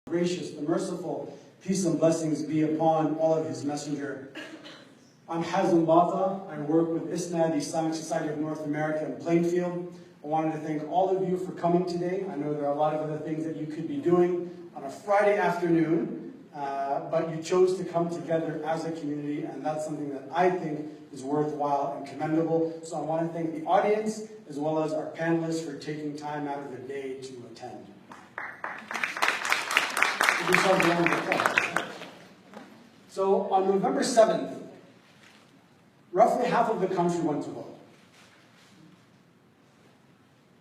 gracious, the merciful, peace and blessings be upon all of his messenger. I'm Hazem Bata. I work with ISNA, the Islamic Society of North America in Plainfield. I wanted to thank all of you for coming today. I know there are a lot of other things that you could be doing on a Friday afternoon, but you chose to come together as a community, and that's something that I think is worthwhile and commendable. So I want to thank the audience as well as our panelists for taking time out of the day to attend. So on November 7th, roughly half of the country went to vote.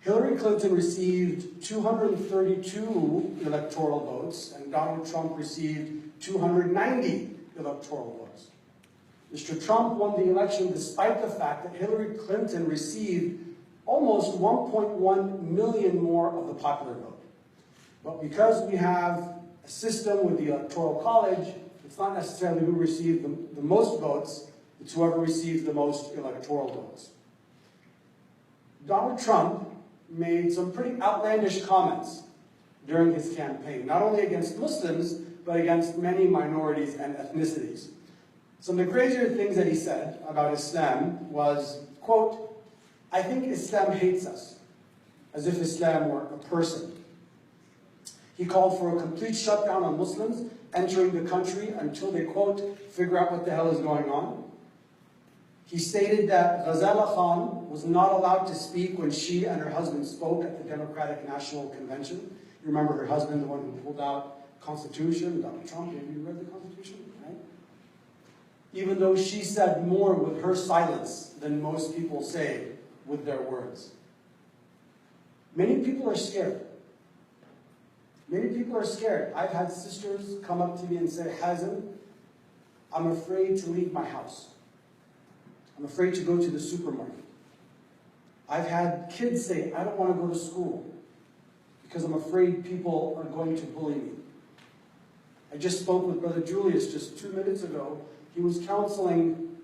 Hillary Clinton received 232 electoral votes, and Donald Trump received 290 electoral votes. Mr. Trump won the election despite the fact that Hillary Clinton received almost 1.1 million more of the popular vote. But because we have a system with the Electoral College, it's not necessarily who received the most votes, it's whoever receives the most electoral votes. Donald Trump made some pretty outlandish comments during his campaign, not only against Muslims, but against many minorities and ethnicities. Some of the crazier things that he said about Islam was, quote, "I think Islam hates us," as if Islam were a person. He called for a complete shutdown on Muslims entering the country until they, quote, "figure out what the hell is going on." He stated that Ghazala Khan was not allowed to speak when she and her husband spoke at the Democratic National Convention. You remember her husband, the one who pulled out the Constitution, Donald Trump, maybe you read the Constitution, right? Even though she said more with her silence than most people say with their words. Many people are scared. Many people are scared. I've had sisters come up to me and say, "Hazem, I'm afraid to leave my house. I'm afraid to go to the supermarket." I've had kids say, "I don't want to go to school because I'm afraid people are going to bully me." I just spoke with Brother Julius just 2 minutes ago. He was counseling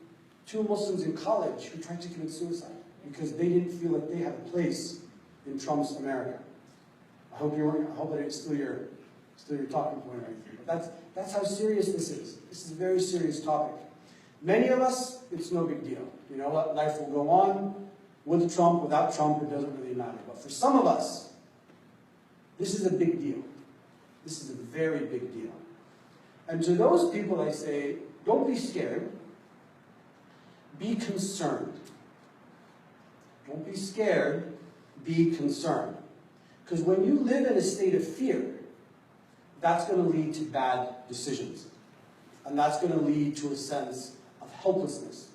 2 Muslims in college who tried to commit suicide because they didn't feel like they had a place in Trump's America. I hope I didn't steal your talking point or anything. But that's how serious this is. This is a very serious topic. Many of us, it's no big deal. You know what? Life will go on. With Trump, without Trump, it doesn't really matter. But for some of us, this is a big deal. This is a very big deal. And to those people, I say, don't be scared. Be concerned. Don't be scared. Be concerned. Because when you live in a state of fear, that's going to lead to bad decisions. And that's going to lead to a sense of helplessness.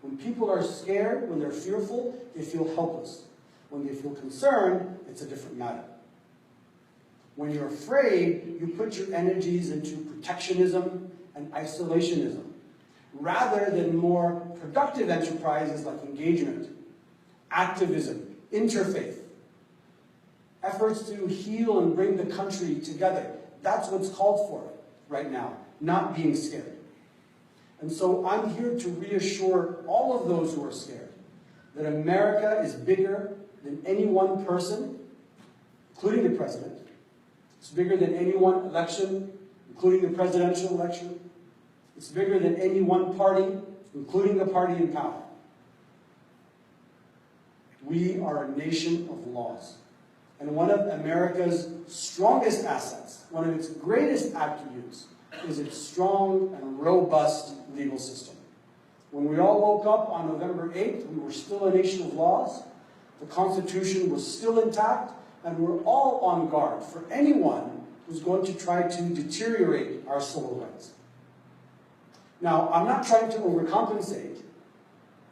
When people are scared, when they're fearful, they feel helpless. When they feel concerned, it's a different matter. When you're afraid, you put your energies into protectionism and isolationism, rather than more productive enterprises like engagement, activism, interfaith, efforts to heal and bring the country together. That's what's called for right now, not being scared. And so I'm here to reassure all of those who are scared that America is bigger than any one person, including the president. It's bigger than any one election, including the presidential election. It's bigger than any one party, including the party in power. We are a nation of laws. And one of America's strongest assets, one of its greatest attributes, is its strong and robust legal system. When we all woke up on November 8th, we were still a nation of laws, the Constitution was still intact, and we're all on guard for anyone who's going to try to deteriorate our civil rights. Now, I'm not trying to overcompensate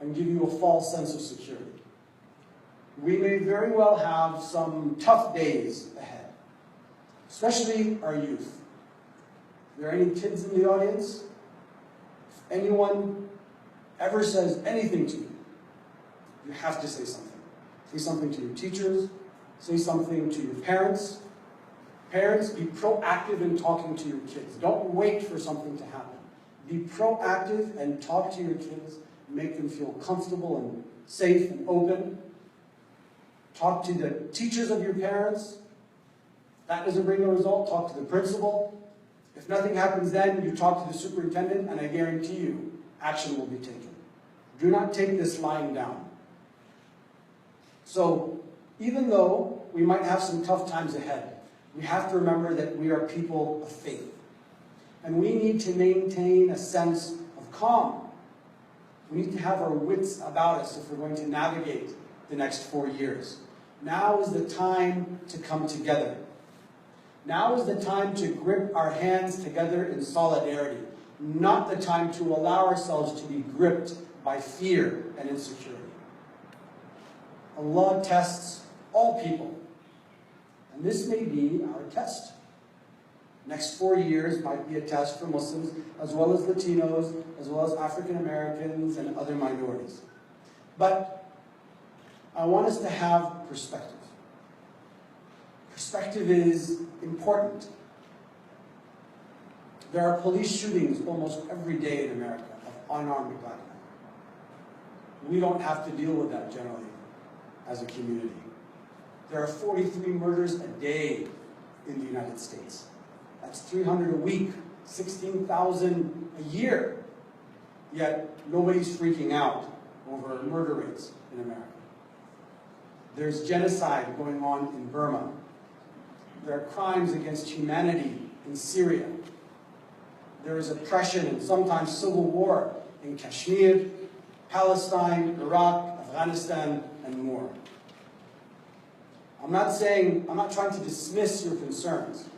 and give you a false sense of security. We may very well have some tough days ahead, especially our youth. Are there any kids in the audience? If anyone ever says anything to you, you have to say something. Say something to your teachers, say something to your parents. Parents, be proactive in talking to your kids. Don't wait for something to happen. Be proactive and talk to your kids, make them feel comfortable and safe and open. Talk to the teachers of your parents. If that doesn't bring a result, talk to the principal. If nothing happens then, you talk to the superintendent, and I guarantee you, action will be taken. Do not take this lying down. So, even though we might have some tough times ahead, we have to remember that we are people of faith. And we need to maintain a sense of calm. We need to have our wits about us if we're going to navigate the next 4 years. Now is the time to come together. Now is the time to grip our hands together in solidarity, not the time to allow ourselves to be gripped by fear and insecurity. Allah tests all people, and this may be our test. Next 4 years might be a test for Muslims, as well as Latinos, as well as African Americans and other minorities. But I want us to have perspective. Perspective is important. There are police shootings almost every day in America of unarmed black men. We don't have to deal with that generally as a community. There are 43 murders a day in the United States. That's 300 a week, 16,000 a year. Yet nobody's freaking out over murder rates in America. There's genocide going on in Burma. There are crimes against humanity in Syria. There is oppression and sometimes civil war in Kashmir, Palestine, Iraq, Afghanistan, and more. I'm not trying to dismiss your concerns,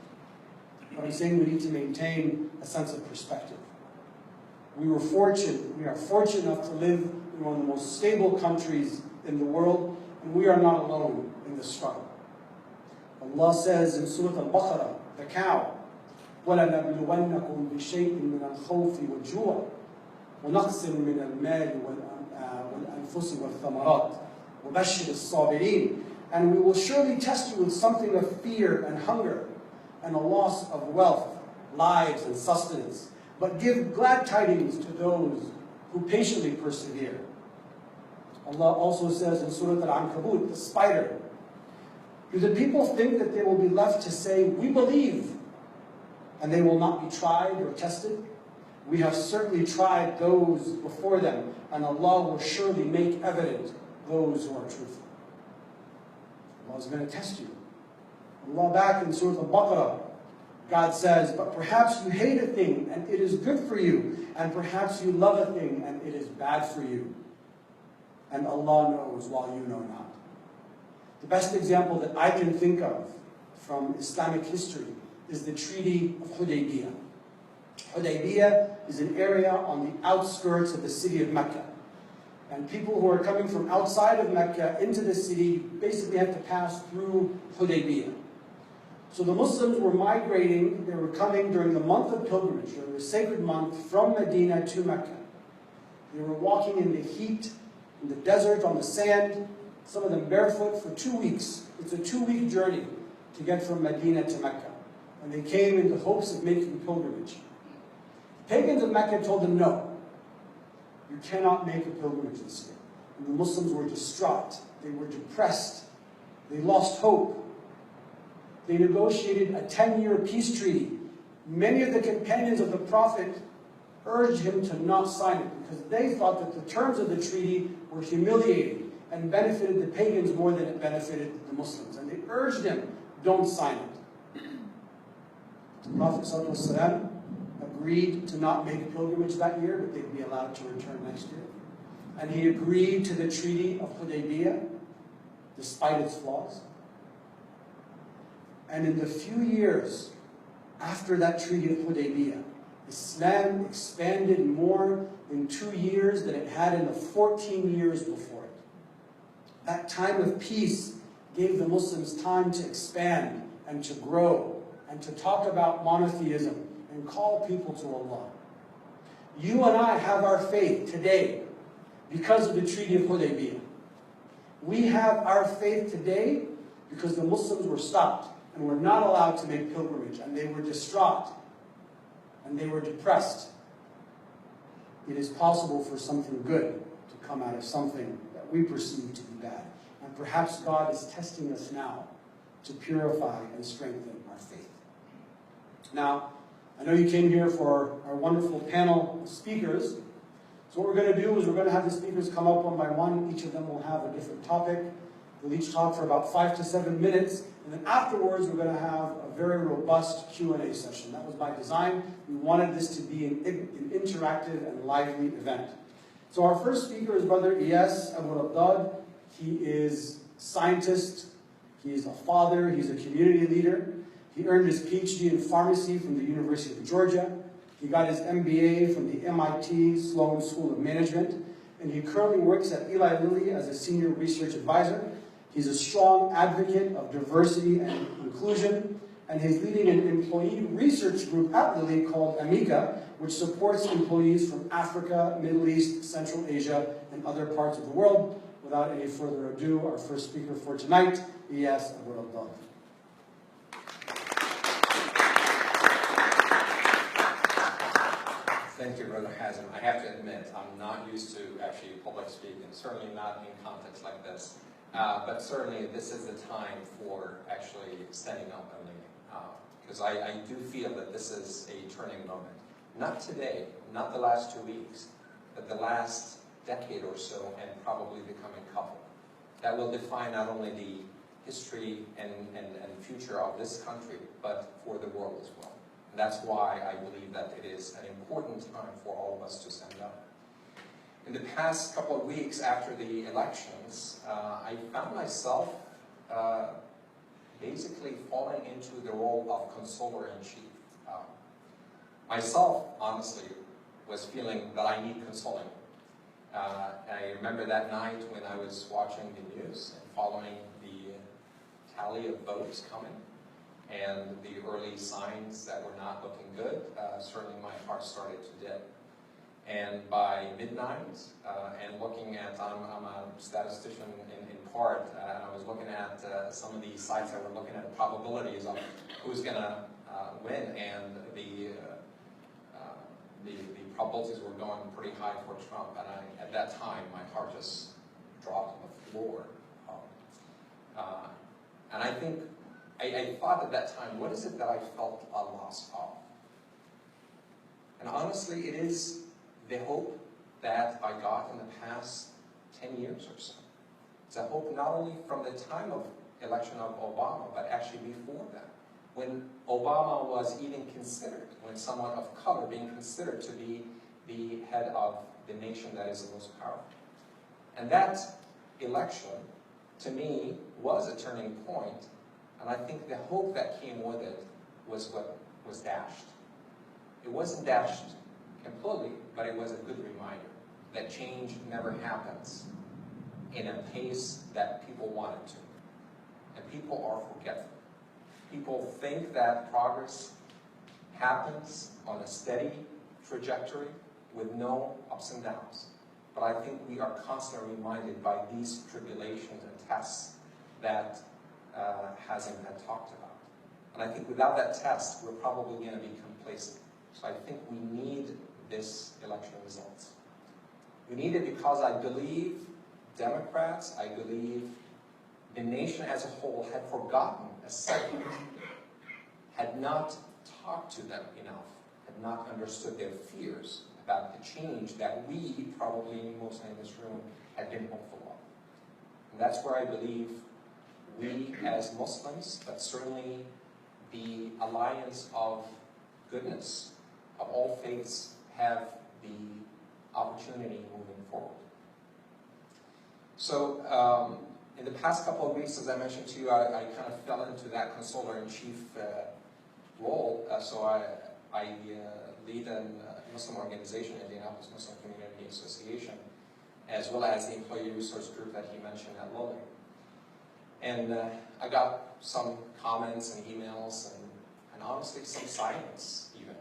but I'm saying we need to maintain a sense of perspective. We are fortunate enough to live in one of the most stable countries in the world, and we are not alone in this struggle. Allah says in Surah Al-Baqarah, the cow, وَلَنَبْلُوَنَّكُمْ بِشَيْءٍ مِّنَ الْخَوْفِ وَالْجُوعِ وَنَقْصٍ مِّنَ الْمَالِ وَالْأَنفُسِ وَالثَّمَرَاتِ وَبَشِّرِ الصَّابِرِينَ. And we will surely test you with something of fear and hunger, and a loss of wealth, lives, and sustenance. But give glad tidings to those who patiently persevere. Allah also says in Surah Al-Ankabut, the spider, do the people think that they will be left to say, we believe, and they will not be tried or tested? We have certainly tried those before them, and Allah will surely make evident those who are truthful. Allah is going to test you. Allah back in Surah Al-Baqarah, God says, but perhaps you hate a thing and it is good for you, and perhaps you love a thing and it is bad for you. And Allah knows while you know not. The best example that I can think of from Islamic history is the Treaty of Hudaybiyah. Hudaybiyah is an area on the outskirts of the city of Mecca. And people who are coming from outside of Mecca into the city basically have to pass through Hudaybiyah. So the Muslims were migrating, they were coming during the month of pilgrimage, during the sacred month, from Medina to Mecca. They were walking in the heat, in the desert, on the sand, some of them barefoot for 2 weeks. It's a 2-week journey to get from Medina to Mecca. And they came in the hopes of making pilgrimage. The pagans of Mecca told them, no, you cannot make a pilgrimage this year. And the Muslims were distraught. They were depressed. They lost hope. They negotiated a 10-year peace treaty. Many of the companions of the Prophet urged him to not sign it because they thought that the terms of the treaty were humiliating and benefited the pagans more than it benefited the Muslims. And they urged him, don't sign it. The Prophet ﷺ agreed to not make a pilgrimage that year, but they'd be allowed to return next year. And he agreed to the Treaty of Hudaybiyah, despite its flaws. And in the few years after that Treaty of Hudaybiyah, Islam expanded more in 2 years than it had in the 14 years before it. That time of peace gave the Muslims time to expand and to grow and to talk about monotheism and call people to Allah. You and I have our faith today because of the Treaty of Hudaybiyah. We have our faith today because the Muslims were stopped and were not allowed to make pilgrimage, and they were distraught, and they were depressed. It is possible for something good to come out of something that we perceive to be bad. And perhaps God is testing us now to purify and strengthen our faith. Now, I know you came here for our wonderful panel of speakers. So what we're going to do is we're going to have the speakers come up one by one. Each of them will have a different topic. They'll each talk for about 5 to 7 minutes. And then afterwards, we're going to have a very robust Q&A session. That was by design. We wanted this to be an interactive and lively event. So our first speaker is Brother Iyas Abu-Abdad. He is a scientist. He is a father. He's a community leader. He earned his PhD in pharmacy from the University of Georgia. He got his MBA from the MIT Sloan School of Management. And he currently works at Eli Lilly as a senior research advisor. He's a strong advocate of diversity and inclusion. And he's leading an employee research group at Lilly called Amica, which supports employees from Africa, Middle East, Central Asia, and other parts of the world. Without any further ado, our first speaker for tonight, Iyas Abu-Abdad. Thank you, Brother Hazem. I have to admit, I'm not used to actually public speaking, certainly not in context like this. But certainly this is the time for actually standing up and leading. Because I do feel that this is a turning moment. Not today, not the last 2 weeks, but the last decade or so, and probably the coming couple. That will define not only the history and future of this country, but for the world as well. And that's why I believe that it is an important time for all of us to stand up. In the past couple of weeks after the elections, I found myself basically falling into the role of consoler-in-chief. Myself, honestly, was feeling that I need consoling. I remember that night when I was watching the news and following the tally of votes coming and the early signs that were not looking good. Certainly my heart started to dip. And by midnight, and looking at, I'm a statistician in part, and I was looking at some of these sites that were looking at the probabilities of who's going to win, and the probabilities were going pretty high for Trump. And at that time, my heart just dropped on the floor. And I think, I thought at that time, what is it that I felt a loss of? And honestly, it is the hope that I got in the past 10 years or so. It's a hope not only from the time of election of Obama, but actually before that. When Obama was even considered, when someone of color being considered to be the head of the nation that is the most powerful. And that election, to me, was a turning point. And I think the hope that came with it was what was dashed. It wasn't dashed completely, but it was a good reminder that change never happens in a pace that people want it to. And people are forgetful. People think that progress happens on a steady trajectory with no ups and downs. But I think we are constantly reminded by these tribulations and tests that Hazem had talked about. And I think without that test, we're probably going to be complacent. So I think we need this election results. We need it because I believe Democrats, I believe the nation as a whole had forgotten a second, had not talked to them enough, had not understood their fears about the change that we, probably mostly in this room, had been hopeful of. And that's where I believe we as Muslims, but certainly the alliance of goodness, of all faiths, have the opportunity moving forward. So in the past couple of weeks, as I mentioned to you, I kind of fell into that consoler-in-chief role. So I lead a Muslim organization, Indianapolis Muslim Community Association, as well as the employee resource group that he mentioned at Lilly. And I got some comments and emails and honestly some silence even.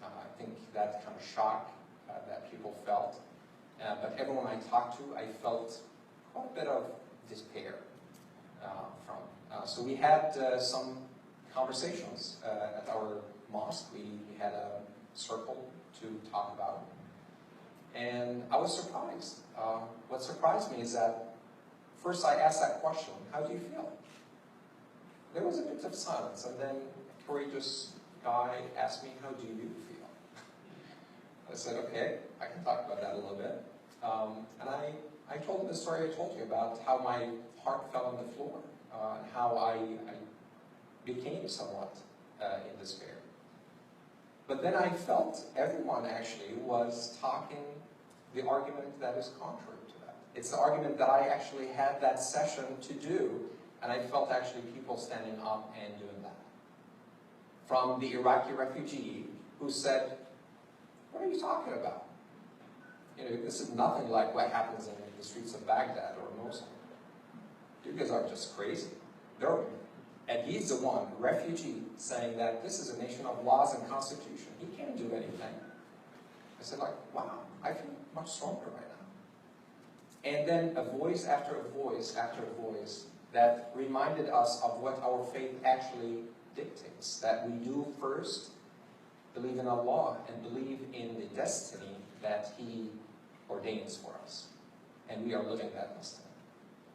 I think that kind of shock that people felt. But everyone I talked to, I felt quite a bit of despair from. So we had some conversations at our mosque. We had a circle to talk about it. And I was surprised. What surprised me is that first I asked that question, how do you feel? there was a bit of silence, and then a courageous guy asked me, how do you feel? I said, okay, I can talk about that a little bit. And I told him the story I told you about how my heart fell on the floor, and how I became somewhat in despair. But then I felt everyone actually was talking the argument that is contrary to that. It's the argument that I actually had that session to do, and I felt actually people standing up and doing that. From the Iraqi refugee who said, what are you talking about? You know, this is nothing like what happens in the streets of Baghdad or Mosul. You guys are just crazy. And he's the one, refugee, saying that this is a nation of laws and constitution. He can't do anything. I said, like, wow, I feel much stronger right now. And then a voice after a voice after a voice that reminded us of what our faith actually dictates. That we do first believe in Allah and believe in the destiny that He ordains for us. And we are living that destiny.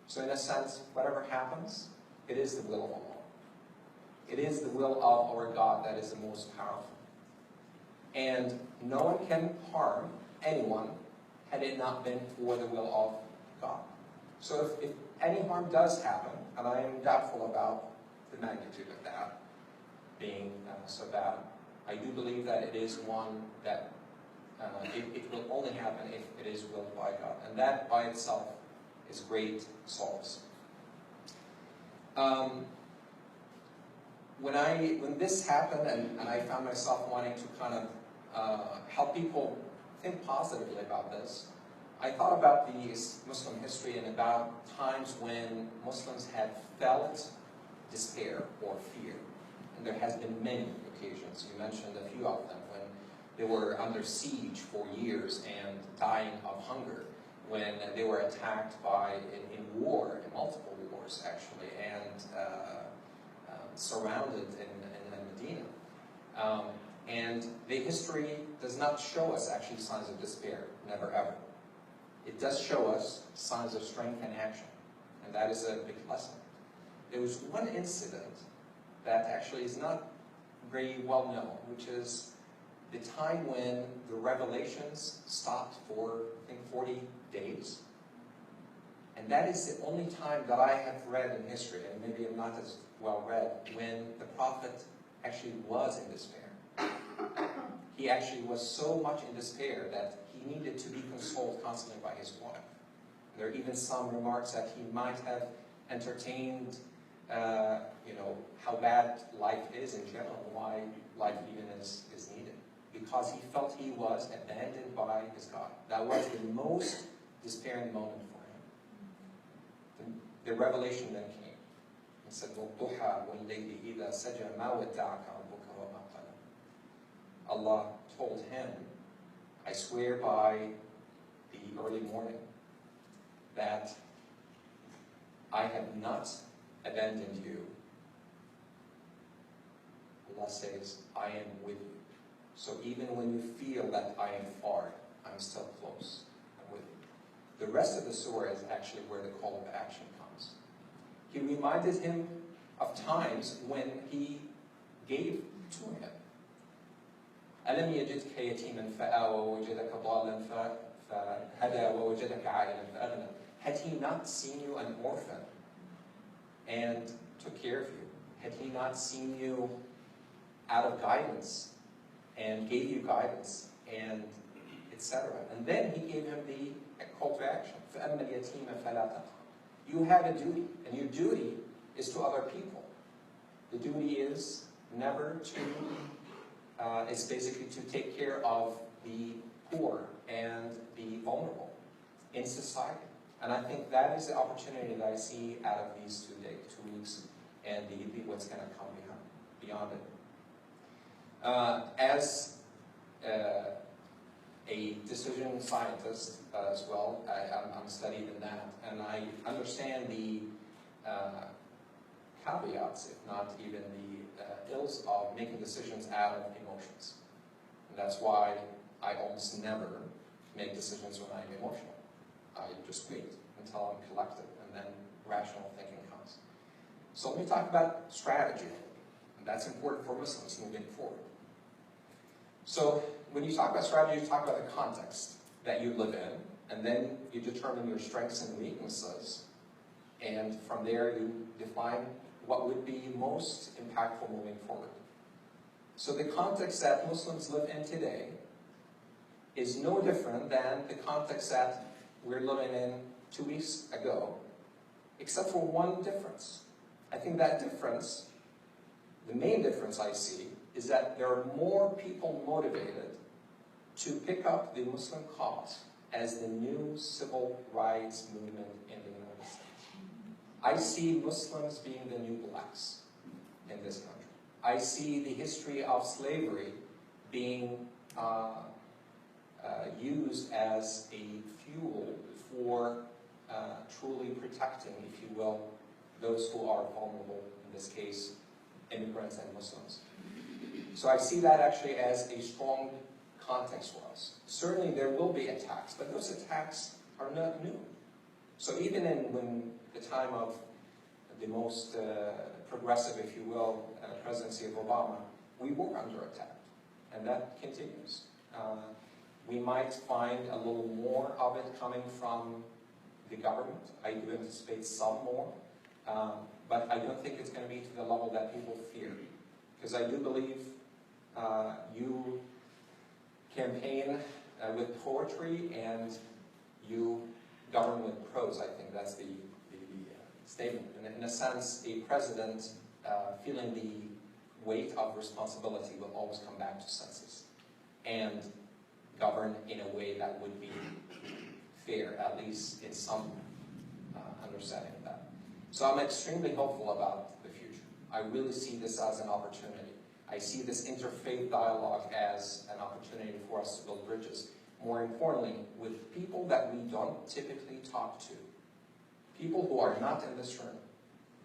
So in a sense, whatever happens, it is the will of Allah. It is the will of our God that is the most powerful. And no one can harm anyone had it not been for the will of God. So if any harm does happen, and I am doubtful about the magnitude of that being so bad, I do believe that it is one that it will only happen if it is willed by God. And that by itself is great solace. When this happened and I found myself wanting to kind of help people think positively about this, I thought about the Muslim history and about times when Muslims had felt despair or fear. And there has been many occasions. You mentioned a few of them, when they were under siege for years and dying of hunger, when they were attacked by, in war, in multiple wars actually, and surrounded in Medina. And the history does not show us actually signs of despair, never ever. It does show us signs of strength and action, and that is a big lesson. There was one incident that actually is not very well known, which is the time when the revelations stopped for, I think, 40 days. And that is the only time that I have read in history, and maybe I'm not as well read, when the prophet actually was in despair. He actually was so much in despair that he needed to be consoled constantly by his wife. There are even some remarks that he might have entertained, how bad life is in general, why life even is needed. Because he felt he was abandoned by his God. That was the most despairing moment for him. The revelation then came. He said, وَالضُّحَى وَاللَّيْلِ إِذَا سَجَى مَا وَدَّعَكَ رَبُّكَ وَمَا قَلَى. Allah told him, I swear by the early morning that I have not abandoned you. Allah says, I am with you. So even when you feel that I am far, I'm still close. I'm with you. The rest of the surah is actually where the call of action comes. He reminded him of times when he gave to him. أَلَمْ يَجِدْكَ يَتِيمًا فَآوَى وَوَجَدَكَ ضَالًّا فَهَدَى وَوَجَدَكَ عَائِلًا فَأَغْنَى. Had he not seen you an orphan and took care of you? Had he not seen you out of guidance and gave you guidance, and etc.? And then he gave him the call to action. فَأَمَّا الْيَتِيمَ فَلَا تَقْهَرْ. You have a duty, and your duty is to other people. The duty is never to, it's basically to take care of the poor and the vulnerable in society. And I think that is the opportunity that I see out of these 2 weeks, and what's going to come beyond it. As a decision scientist as well, I'm studied in that, and I understand the caveats, if not even the ills of making decisions out of emotions. And that's why I almost never make decisions when I'm emotional. I just wait until I'm collected, and then rational thinking comes. So let me talk about strategy, and that's important for Muslims moving forward. So when you talk about strategy, you talk about the context that you live in, and then you determine your strengths and weaknesses, and from there you define what would be most impactful moving forward. So the context that Muslims live in today is no different than the context that we're living in 2 weeks ago, except for one difference. I think that difference, the main difference I see, is that there are more people motivated to pick up the Muslim cause as the new civil rights movement in the United States. I see Muslims being the new blacks in this country. I see the history of slavery being used as a fuel for truly protecting, if you will, those who are vulnerable, in this case, immigrants and Muslims. So I see that actually as a strong context for us. Certainly there will be attacks, but those attacks are not new. So even when the time of the most progressive, if you will, presidency of Obama, we were under attack, and that continues. We might find a little more of it coming from the government. I do anticipate some more, but I don't think it's going to be to the level that people fear. Because I do believe you campaign with poetry and you govern with prose. I think that's the statement. And in a sense, a president feeling the weight of responsibility will always come back to senses and govern in a way that would be fair, at least in some understanding of that. So I'm extremely hopeful about the future. I really see this as an opportunity. I see this interfaith dialogue as an opportunity for us to build bridges. More importantly, with people that we don't typically talk to, people who are not in this room.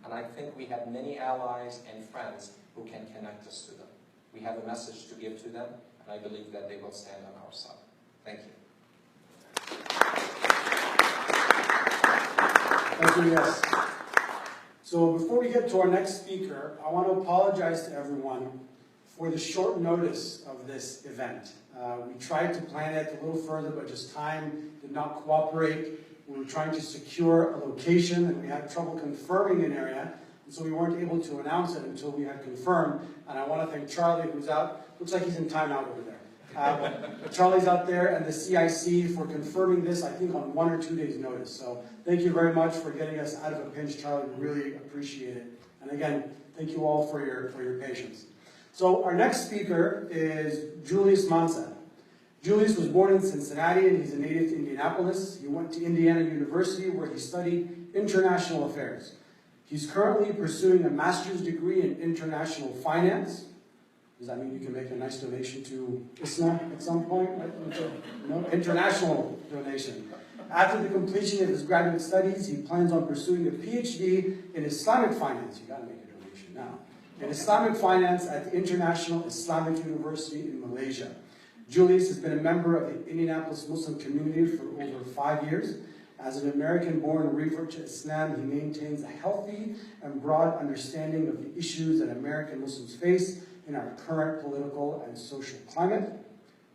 And I think we have many allies and friends who can connect us to them. We have a message to give to them, and I believe that they will stand on our side. Thank you. Thank you, yes. So before we get to our next speaker, I want to apologize to everyone for the short notice of this event. We tried to plan it a little further, but just time did not cooperate. We were trying to secure a location, and we had trouble confirming an area, and so we weren't able to announce it until we had confirmed. And I want to thank Charlie, who's out. Looks like he's in timeout over there. But Charlie's out there, and the CIC for confirming this, I think, on 1 or 2 days' notice. So thank you very much for getting us out of a pinch, Charlie. We really appreciate it. And again, thank you all for your patience. So our next speaker is Julius Mansa. Julius was born in Cincinnati, and he's a native to Indianapolis. He went to Indiana University, where he studied international affairs. He's currently pursuing a master's degree in international finance. Does that mean you can make a nice donation to Islam at some point? No? International donation. After the completion of his graduate studies, he plans on pursuing a PhD in Islamic finance. You got to make a donation now. In Islamic finance at the International Islamic University in Malaysia. Julius has been a member of the Indianapolis Muslim community for over 5 years. As an American-born revert to Islam, he maintains a healthy and broad understanding of the issues that American Muslims face in our current political and social climate.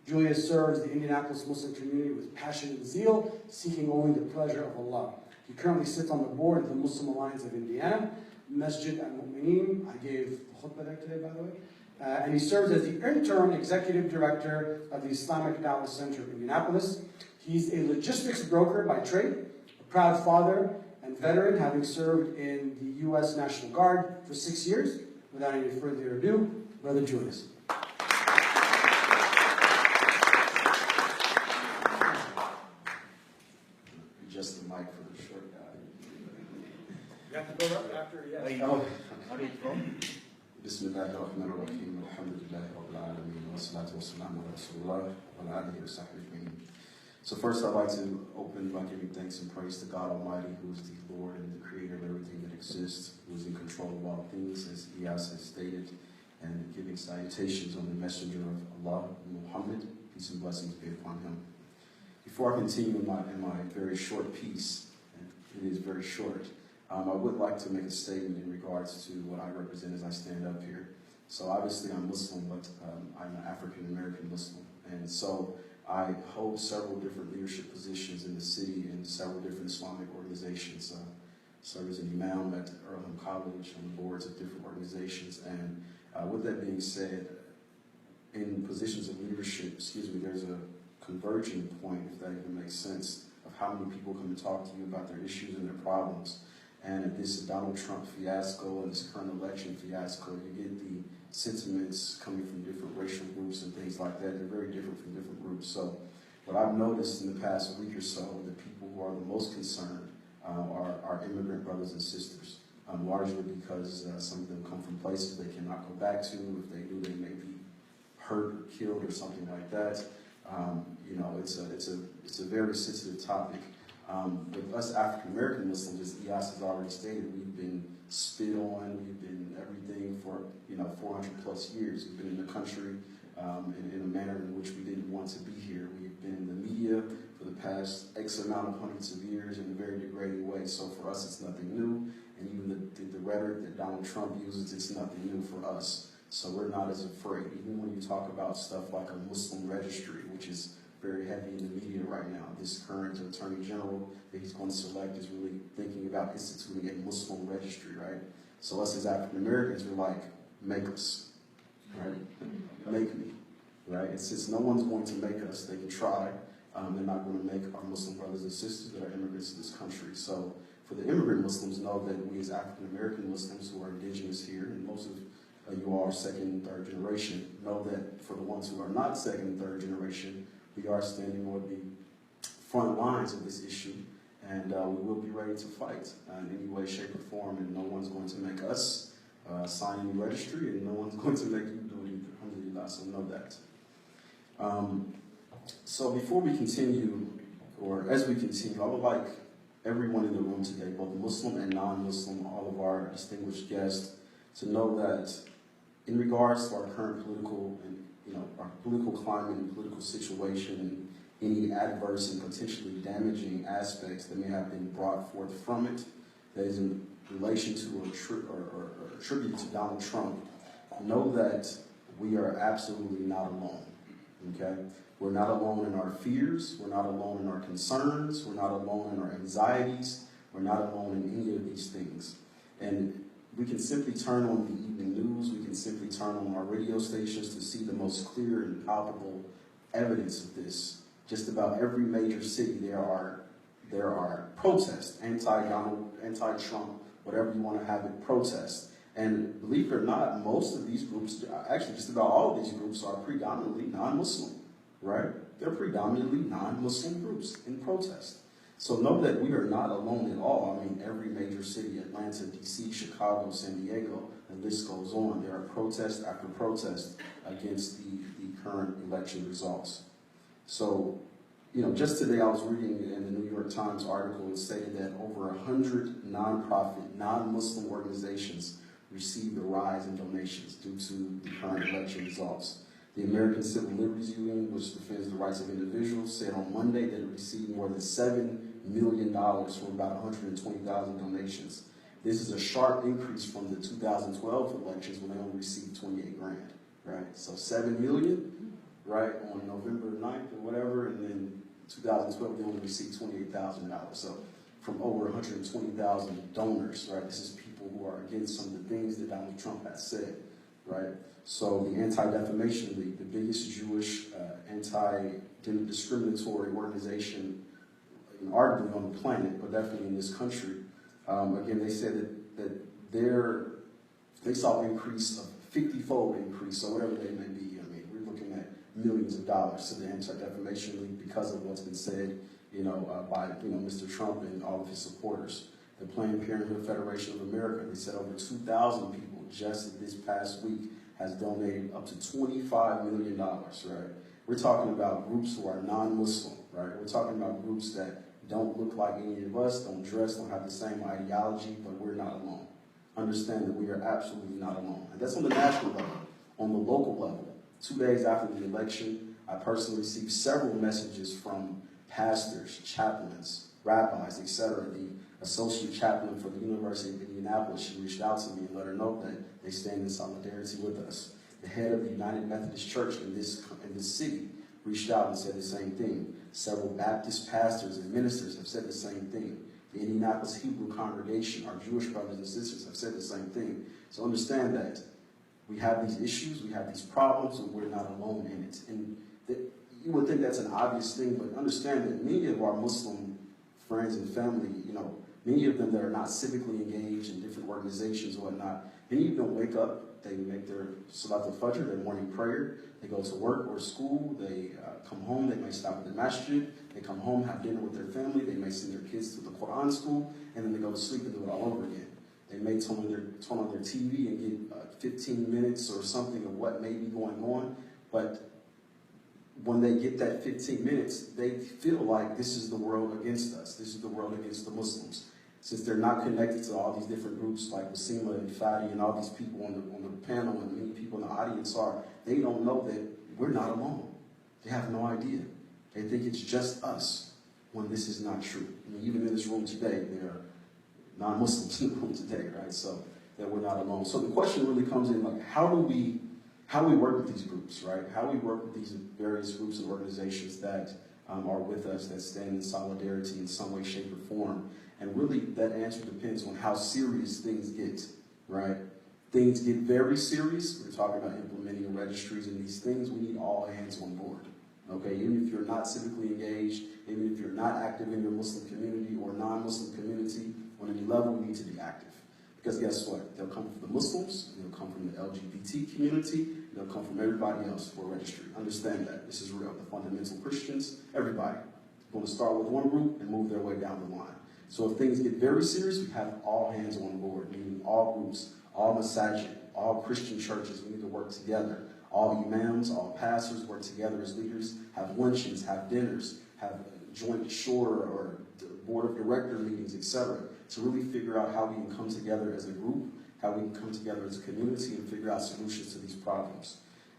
Julius serves the Indianapolis Muslim community with passion and zeal, seeking only the pleasure of Allah. He currently sits on the board of the Muslim Alliance of Indiana, Masjid al-Mu'mineen. I gave the khutbah there today, by the way. And he serves as the interim executive director of the Islamic Dawah Center of Indianapolis. He's a logistics broker by trade, a proud father and veteran, having served in the U.S. National Guard for 6 years. Without any further ado, Brother Julius. Just the mic for the short guy. You have to go up after, yes. How do you go? Bismillahirrahmanirrahim. Alhamdulillahi Rabbil Alameen. Wa salatu wa salamu ala Rasulullah wa ala alihi wa sahbihi ajma'in. So first I'd like to open by giving thanks and praise to God Almighty, who is the Lord and the creator of everything that exists, who is in control of all things, as Iyas has stated, and giving salutations on the messenger of Allah, Muhammad. Peace and blessings be upon him. Before I continue in my very short piece, and it is very short, I would like to make a statement in regards to what I represent as I stand up here. So obviously I'm Muslim, but I'm an African-American Muslim. And so I hold several different leadership positions in the city in several different Islamic organizations. Serve as an imam at Earlham College, on the boards of different organizations. And with that being said, in positions of leadership, there's a converging point, if that even makes sense, of how many people come and talk to you about their issues and their problems. And this Donald Trump fiasco and this current election fiasco, you get the sentiments coming from different racial groups and things like that. They're very different from different groups. So what I've noticed in the past week or so, the people who are the most concerned are our immigrant brothers and sisters, largely because some of them come from places they cannot go back to. If they do, they may be hurt or killed or something like that. It's a very sensitive topic. With us African American Muslims, as Iyas has already stated, we've been spit on, we've been everything for 400 plus years. We've been in the country in a manner in which we didn't want to be here. We've been in the media for the past X amount of hundreds of years in a very degrading way. So for us, it's nothing new. And even the rhetoric that Donald Trump uses, it's nothing new for us. So we're not as afraid. Even when you talk about stuff like a Muslim registry, which is very heavy in the media right now. This current Attorney General that he's going to select is really thinking about instituting a Muslim registry, right? So us as African Americans, we're like, make us, right? Make me, right? And since no one's going to make us, they can try. They're not going to make our Muslim brothers and sisters that are immigrants to this country. So for the immigrant Muslims, know that we as African American Muslims who are indigenous here, and most of you all are second and third generation, know that for the ones who are not second and third generation, we are standing on the front lines of this issue, and we will be ready to fight in any way, shape, or form, and no one's going to make us sign any registry, and no one's going to make you do it either. Alhamdulillah, so know that. So before we continue, or as we continue, I would like everyone in the room today, both Muslim and non-Muslim, all of our distinguished guests, to know that in regards to our current political and our political climate and political situation and any adverse and potentially damaging aspects that may have been brought forth from it, that is in relation to or attribute to Donald Trump, know that we are absolutely not alone, okay? We're not alone in our fears, we're not alone in our concerns, we're not alone in our anxieties, we're not alone in any of these things. And we can simply turn on the evening news, we can simply turn on our radio stations to see the most clear and palpable evidence of this. Just about every major city there are protests, anti-Donald, anti-Trump, whatever you want to have it, protests. And believe it or not, most of these groups, actually just about all of these groups, are predominantly non-Muslim, right? They're predominantly non-Muslim groups in protest. So know that we are not alone at all. I mean, every major city, Atlanta, D.C., Chicago, San Diego, the list goes on. There are protest after protest against the current election results. So, just today I was reading in the New York Times article and stated that over 100 nonprofit, non-Muslim organizations received a rise in donations due to the current election results. The American Civil Liberties Union, which defends the rights of individuals, said on Monday that it received more than $7 million from about 120,000 donations. This is a sharp increase from the 2012 elections when they only received 28 grand, right? So 7 million, right, on November 9th or whatever, and then 2012 they only received $28,000. So from over 120,000 donors, right? This is people who are against some of the things that Donald Trump has said, right? So the Anti-Defamation League, the biggest Jewish anti-discriminatory organization, arguably on the planet, but definitely in this country, again, they said that they saw an increase of 50-fold increase, so whatever they may be. I mean, we're looking at millions of dollars to the Anti-Defamation League because of what's been said, by Mr. Trump and all of his supporters. The Planned Parenthood Federation of America, they said over 2,000 people just this past week has donated up to $25 million, right? We're talking about groups who are non-Muslim, right? We're talking about groups that don't look like any of us, don't dress, don't have the same ideology, but we're not alone. Understand that we are absolutely not alone. And that's on the national level. On the local level, 2 days after the election, I personally received several messages from pastors, chaplains, rabbis, etc., the associate chaplain for the University of Indianapolis. She reached out to me and let her know that they stand in solidarity with us. The head of the United Methodist Church in this city reached out and said the same thing. Several Baptist pastors and ministers have said the same thing. The Indianapolis Hebrew congregation, our Jewish brothers and sisters, have said the same thing. So understand that we have these issues, we have these problems, and we're not alone in it. And you would think that's an obvious thing, but understand that many of our Muslim friends and family, many of them that are not civically engaged in different organizations or whatnot, many of them wake up, they make their Salat al-Fajr, their morning prayer, they go to work or school, they come home, they may stop at the masjid, they come home, have dinner with their family, they may send their kids to the Quran school, and then they go to sleep and do it all over again. They may turn on their TV and get 15 minutes or something of what may be going on, but when they get that 15 minutes, they feel like this is the world against us. This is the world against the Muslims. Since they're not connected to all these different groups like Wasima and Fadi and all these people on the panel and many people in the audience are, they don't know that we're not alone. They have no idea. They think it's just us when this is not true. I mean, even in this room today, there are non-Muslims in the room today, right? So that we're not alone. So the question really comes in, like, how do we work with these groups, right? How do we work with these various groups and organizations that are with us, that stand in solidarity in some way, shape, or form? And really, that answer depends on how serious things get, right? Things get very serious. We're talking about implementing registries and these things. We need all hands on board, okay? Even if you're not civically engaged, even if you're not active in your Muslim community or non-Muslim community, on any level, we need to be active. Because guess what? They'll come from the Muslims, they'll come from the LGBT community, they'll come from everybody else for a registry. Understand that. This is real. The fundamental Christians, everybody. We're going to start with one group and move their way down the line. So if things get very serious, we have all hands on board, meaning all groups, all masajid, all Christian churches, we need to work together. All imams, all pastors work together as leaders, have luncheons, have dinners, have joint shura or board of director meetings, etc., to really figure out how we can come together as a group, how we can come together as a community and figure out solutions to these problems.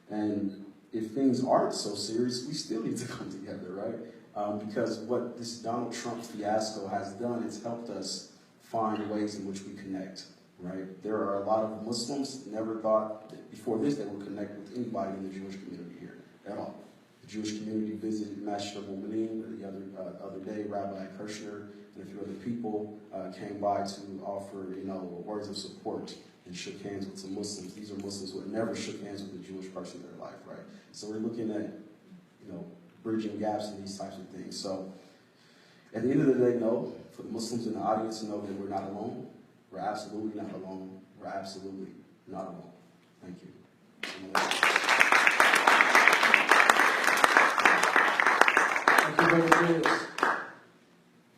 And if things aren't so serious, we still need to come together, right? Because what this Donald Trump fiasco has done is helped us find ways in which we connect, right? There are a lot of Muslims never thought that before this they would connect with anybody in the Jewish community here at all. The Jewish community visited Masjid al-Mu'mineen the other day. Rabbi Kirshner and a few other people came by to offer, words of support and shook hands with some Muslims. These are Muslims who had never shook hands with a Jewish person in their life, right? So we're looking at, bridging gaps and these types of things. So at the end of the day, no, for the Muslims in the audience, know that we're not alone. We're absolutely not alone. We're absolutely not alone. Thank you. Thank you, Brother Cruz.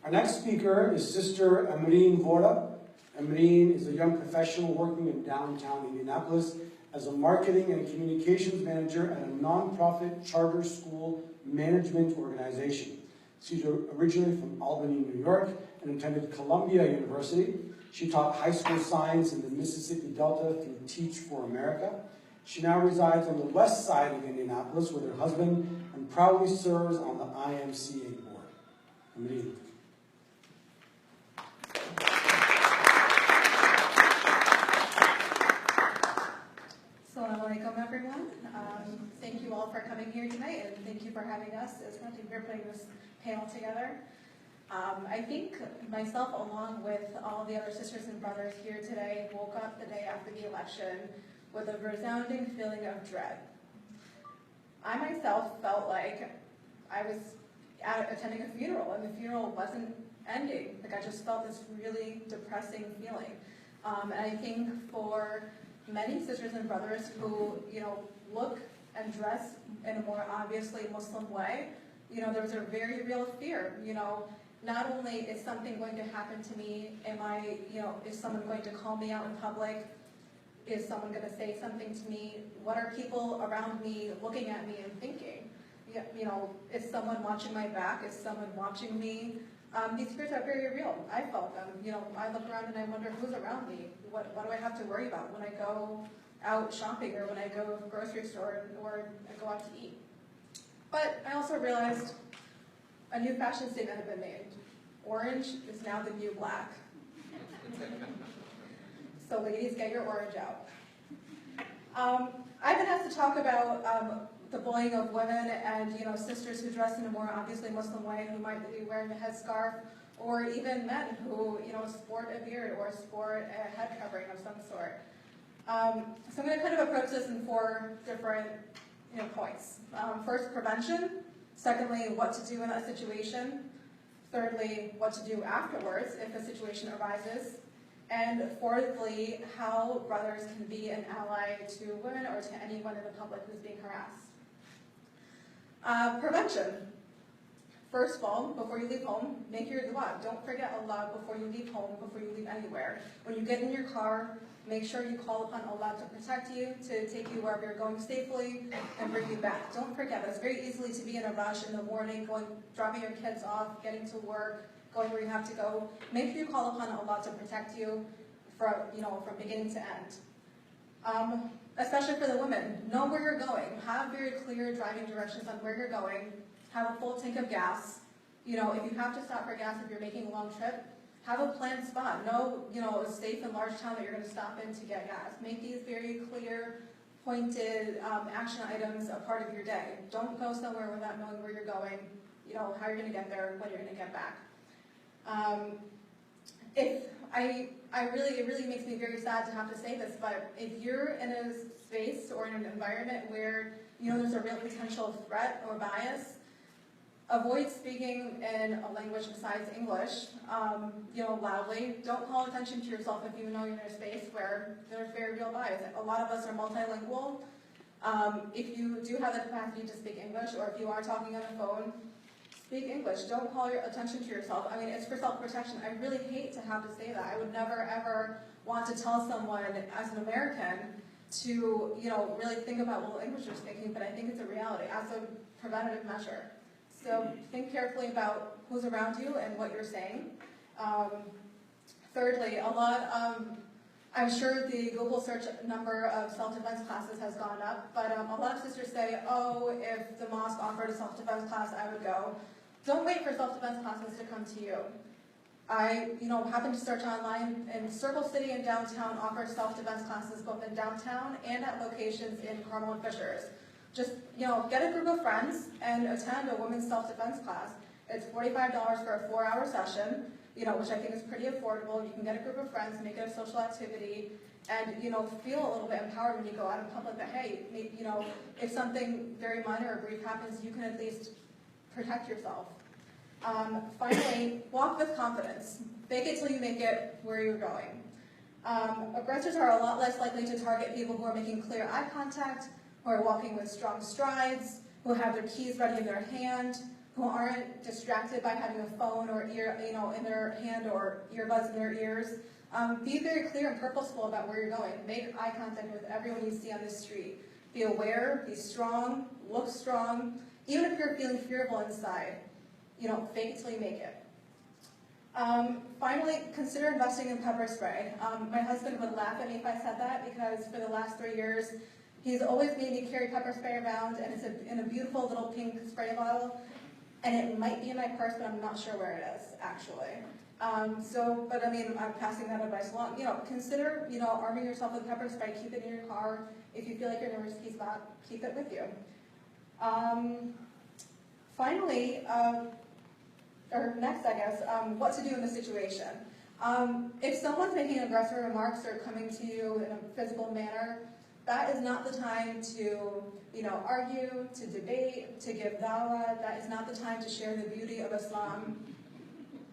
Our next speaker is Sister Amreen Vora. Amreen is a young professional working in downtown Indianapolis as a marketing and communications manager at a nonprofit charter school management organization. She's originally from Albany, New York, and attended Columbia University. She taught high school science in the Mississippi Delta through Teach for America. She now resides on the west side of Indianapolis with her husband and proudly serves on the IMCA board. Amreen. Assalamu alaikum, everyone. Thank you all for coming here tonight, and thank you for having us as one team here putting this panel together. I think myself, along with all the other sisters and brothers here today, woke up the day after the election with a resounding feeling of dread. I myself felt like I was attending a funeral, and the funeral wasn't ending. Like, I just felt this really depressing feeling. And I think for many sisters and brothers who, look and dress in a more obviously Muslim way, there's a very real fear. Not only is something going to happen to me, is someone going to call me out in public? Is someone going to say something to me? What are people around me looking at me and thinking? Is someone watching my back? Is someone watching me? These fears are very real. I felt them. I look around and I wonder who's around me. What do I have to worry about when I go out shopping or when I go to the grocery store or I go out to eat? But I also realized a new fashion statement had been made. Orange is now the new black. So ladies, get your orange out. I've been asked to talk about the bullying of women and sisters who dress in a more obviously Muslim way, who might be wearing a headscarf, or even men who sport a beard or sport a head covering of some sort. So I'm going to kind of approach this in 4 different points. First, prevention. Secondly, what to do in that situation. Thirdly, what to do afterwards if a situation arises. And fourthly, how brothers can be an ally to women or to anyone in the public who's being harassed. Prevention. First of all, before you leave home, make your dua. Don't forget Allah before you leave home, before you leave anywhere. When you get in your car, make sure you call upon Allah to protect you, to take you wherever you're going safely, and bring you back. Don't forget, it's very easy to be in a rush in the morning, dropping your kids off, getting to work, going where you have to go. Make sure you call upon Allah to protect you from beginning to end. Especially for the women, know where you're going. Have very clear driving directions on where you're going. Have a full tank of gas. If you have to stop for gas if you're making a long trip, have a planned spot. Know, a safe and large town that you're going to stop in to get gas. Make these very clear, pointed action items a part of your day. Don't go somewhere without knowing where you're going, how you're going to get there, when you're going to get back. It really makes me very sad to have to say this, but if you're in a space or in an environment where there's a real potential threat or bias, avoid speaking in a language besides English, loudly. Don't call attention to yourself if you know you're in a space where there's very real bias. A lot of us are multilingual. If you do have the capacity to speak English, or if you are talking on a phone, speak English. Don't call your attention to yourself. I mean, it's for self-protection. I really hate to have to say that. I would never, ever want to tell someone as an American to, really think about what language they're speaking, but I think it's a reality as a preventative measure. So think carefully about who's around you and what you're saying. Thirdly, I'm sure the Google search number of self-defense classes has gone up, but a lot of sisters say, oh, if the mosque offered a self-defense class, I would go. Don't wait for self-defense classes to come to you. I, happened to search online, and Circle City and downtown offer self-defense classes both in downtown and at locations in Carmel and Fishers. Just, get a group of friends and attend a women's self-defense class. It's $45 for a 4-hour session, which I think is pretty affordable. You can get a group of friends, make it a social activity, and, feel a little bit empowered when you go out in public that, hey, if something very minor or brief happens, you can at least protect yourself. Finally, walk with confidence. Fake it till you make it where you're going. Aggressors are a lot less likely to target people who are making clear eye contact, who are walking with strong strides, who have their keys ready in their hand, who aren't distracted by having a phone or ear, in their hand or earbuds in their ears. Be very clear and purposeful about where you're going. Make eye contact with everyone you see on the street. Be aware, be strong, look strong. Even if you're feeling fearful inside, fake it till you make it. Finally, consider investing in pepper spray. My husband would laugh at me if I said that because for the last 3 years, he's always made me carry pepper spray around, and it's in a beautiful little pink spray bottle. And it might be in my purse, but I'm not sure where it is, actually. I'm passing that advice along. Consider, arming yourself with pepper spray. Keep it in your car. If you feel like you're in a risky spot, keep it with you. Finally, or next, I guess, what to do in this situation. If someone's making aggressive remarks or coming to you in a physical manner, that is not the time to, argue, to debate, to give dawah. That is not the time to share the beauty of Islam.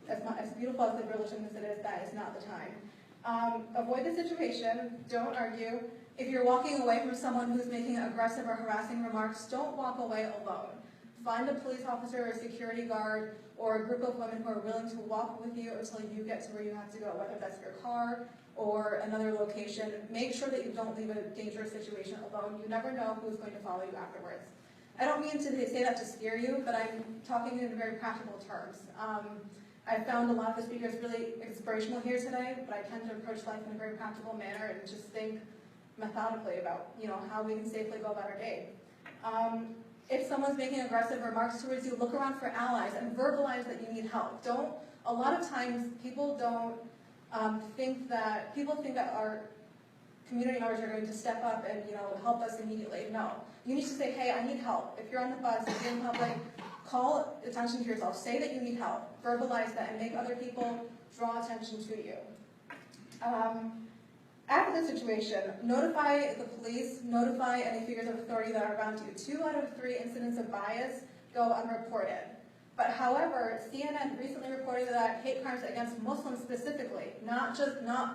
As beautiful as the religion as it is, that is not the time. Avoid the situation. Don't argue. If you're walking away from someone who's making aggressive or harassing remarks, don't walk away alone. Find a police officer or a security guard or a group of women who are willing to walk with you until you get to where you have to go, whether that's your car or another location. Make sure that you don't leave a dangerous situation alone. You never know who's going to follow you afterwards. I don't mean to say that to scare you, but I'm talking in very practical terms. I found a lot of the speakers really inspirational here today, but I tend to approach life in a very practical manner and just think methodically about how we can safely go about our day. If someone's making aggressive remarks towards you, look around for allies and verbalize that you need help. Don't a lot of times people don't people think that our community members are going to step up and help us immediately. No, you need to say, hey, I need help. If you're on the bus, if you're in public, call attention to yourself. Say that you need help. Verbalize that and make other people draw attention to you. After the situation, notify the police, notify any figures of authority that are around you. 2 out of 3 incidents of bias go unreported. But however, CNN recently reported that hate crimes against Muslims specifically, not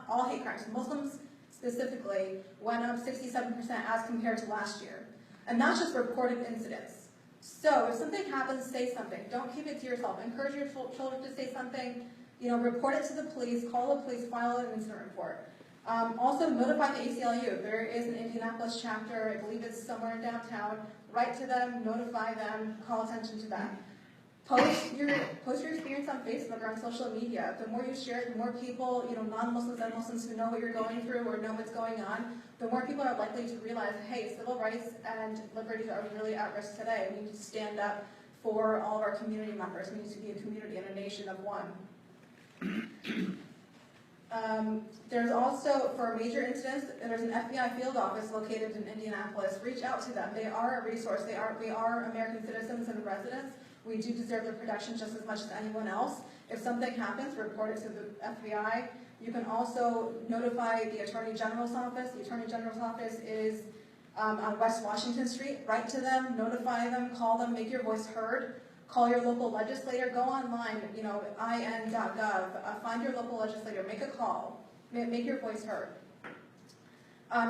all hate crimes, Muslims specifically, went up 67% as compared to last year. And that's just reported incidents. So if something happens, say something. Don't keep it to yourself. Encourage your children to say something. Report it to the police, call the police, file an incident report. Also notify the ACLU. There is an Indianapolis chapter, I believe it's somewhere in downtown. Write to them, notify them, call attention to them. Post your experience on Facebook or on social media. The more you share it, the more people, non-Muslims and Muslims who know what you're going through or know what's going on, the more people are likely to realize, hey, civil rights and liberties are really at risk today. We need to stand up for all of our community members. We need to be a community and a nation of one. There's also, for major incidents, there's an FBI field office located in Indianapolis. Reach out to them. They are a resource. We are American citizens and residents. We do deserve their protection just as much as anyone else. If something happens, report it to the FBI. You can also notify the Attorney General's office. The Attorney General's office is on West Washington Street. Write to them, notify them, call them, make your voice heard. Call your local legislator, go online, in.gov, find your local legislator, make a call, make your voice heard.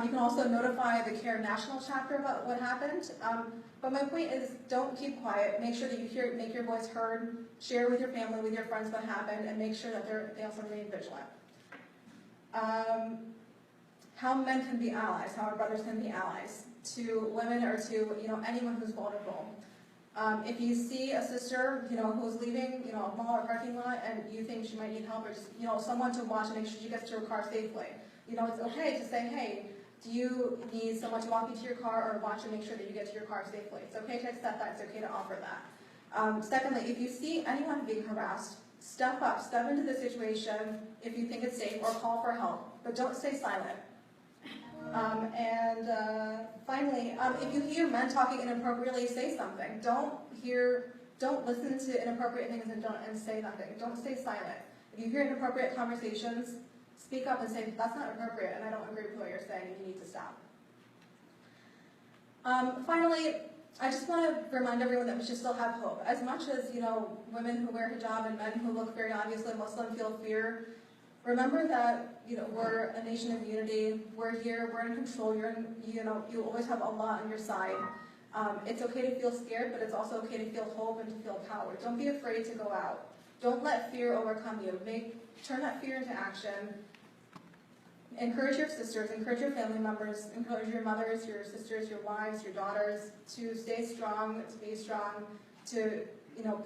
You can also notify the CARE National chapter about what happened. But my point is, don't keep quiet. Make sure that you make your voice heard, share with your family, with your friends what happened, and make sure that they also remain vigilant. How men can be allies, how our brothers can be allies to women or to anyone who's vulnerable. If you see a sister, who's leaving, a mall or parking lot, and you think she might need help, or just, someone to watch and make sure she gets to her car safely. It's okay to say, hey, do you need someone to walk you to your car or watch and make sure that you get to your car safely? It's okay to accept that. It's okay to offer that. Secondly, if you see anyone being harassed, step up, step into the situation if you think it's safe, or call for help, but don't stay silent. Finally, if you hear men talking inappropriately, say something. Don't listen to inappropriate things and say nothing. Don't stay silent. If you hear inappropriate conversations, speak up and say, that's not appropriate and I don't agree with what you're saying and you need to stop. Finally, I just want to remind everyone that we should still have hope. As much as, women who wear hijab and men who look very obviously Muslim feel fear, remember that, we're a nation of unity. We're here. We're in control. You always have Allah on your side. It's okay to feel scared, but it's also okay to feel hope and to feel power. Don't be afraid to go out. Don't let fear overcome you. Turn that fear into action. Encourage your sisters, encourage your family members, encourage your mothers, your sisters, your wives, your daughters to stay strong, to be strong, to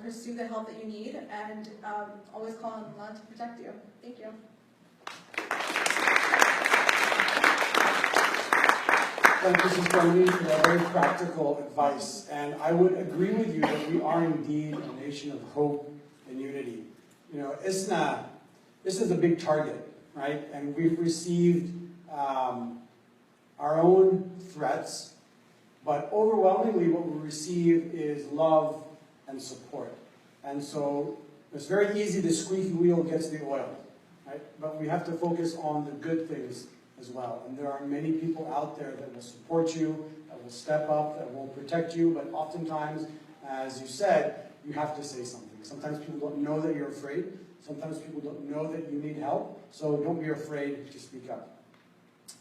pursue the help that you need, and always call on Allah to protect you. Thank you. Thank you, Sister Amy, for that very practical advice. And I would agree with you that we are indeed a nation of hope and unity. ISNA, this is a big target, right? And we've received our own threats, but overwhelmingly what we receive is love and support. And so it's very easy, the squeaky wheel gets the oil, right? But we have to focus on the good things as well. And there are many people out there that will support you, that will step up, that will protect you, but oftentimes, as you said, you have to say something. Sometimes people don't know that you're afraid. Sometimes people don't know that you need help, so don't be afraid to speak up.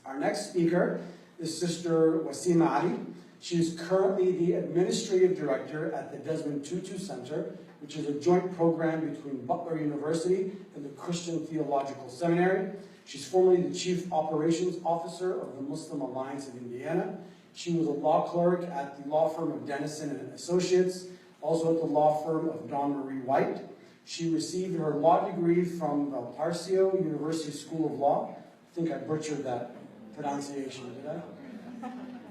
Our next speaker is Sister Wasima Ali. She is currently the Administrative Director at the Desmond Tutu Center, which is a joint program between Butler University and the Christian Theological Seminary. She's formerly the Chief Operations Officer of the Muslim Alliance of Indiana. She was a law clerk at the law firm of Dennison and Associates, also at the law firm of Don Marie White. She received her law degree from the Parcio University School of Law. I think I butchered that pronunciation, did I?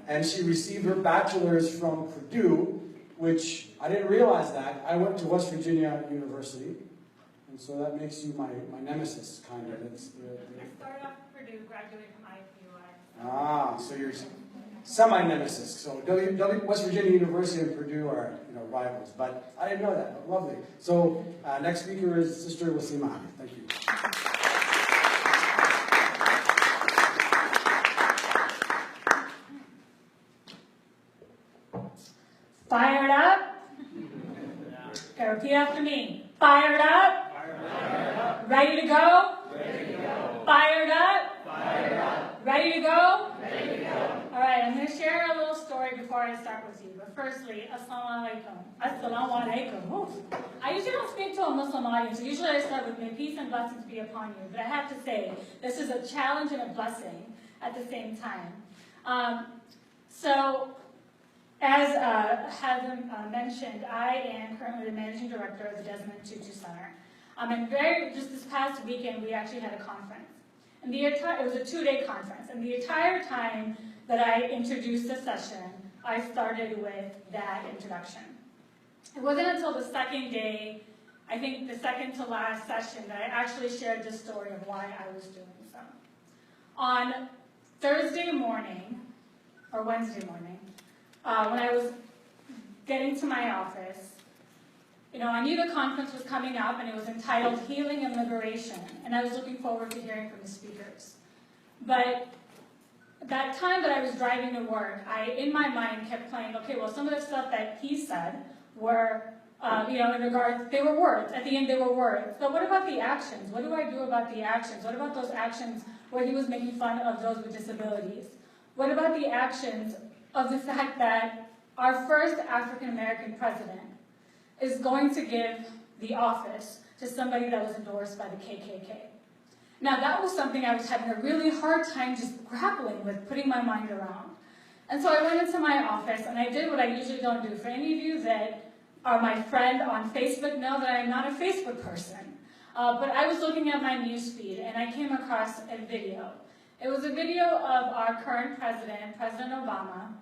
And she received her bachelor's from Purdue, which I didn't realize that. I went to West Virginia University, And so that makes you my nemesis, kind of. I started off at Purdue, graduated from IPUI. Ah, so you're semi-nemesis. So West Virginia University and Purdue are, rivals. But I didn't know that. But lovely. So next speaker is Sister Wasima. Thank you. Fired up? Okay, repeat after me. Fired up? Fired up. Ready to go? Ready to go. Fired up? Fired up. Ready to go? Ready to go. All right, I'm going to share a little story before I start with you. But firstly, Assalamu alaikum. Assalamu alaikum. Oof. I usually don't speak to a Muslim audience. Usually I start with may peace and blessings be upon you. But I have to say, this is a challenge and a blessing at the same time. As Hazem mentioned, I am currently the managing director of the Desmond Tutu Center. And just this past weekend, we actually had a conference. And it was a 2-day conference. And the entire time that I introduced the session, I started with that introduction. It wasn't until the second day, I think the second to last session, that I actually shared the story of why I was doing so. On Thursday morning, or Wednesday morning, when I was getting to my office, I knew the conference was coming up and it was entitled Healing and Liberation, and I was looking forward to hearing from the speakers. But that time that I was driving to work, in my mind, kept playing, okay, well, some of the stuff that he said were, in regards, they were words. At the end, they were words. But what about the actions? What do I do about the actions? What about those actions where he was making fun of those with disabilities? What about the actions of the fact that our first African-American president is going to give the office to somebody that was endorsed by the KKK? Now, that was something I was having a really hard time just grappling with, putting my mind around. And so I went into my office, and I did what I usually don't do. For any of you that are my friend on Facebook know that I'm not a Facebook person. But I was looking at my newsfeed, and I came across a video. It was a video of our current president, President Obama,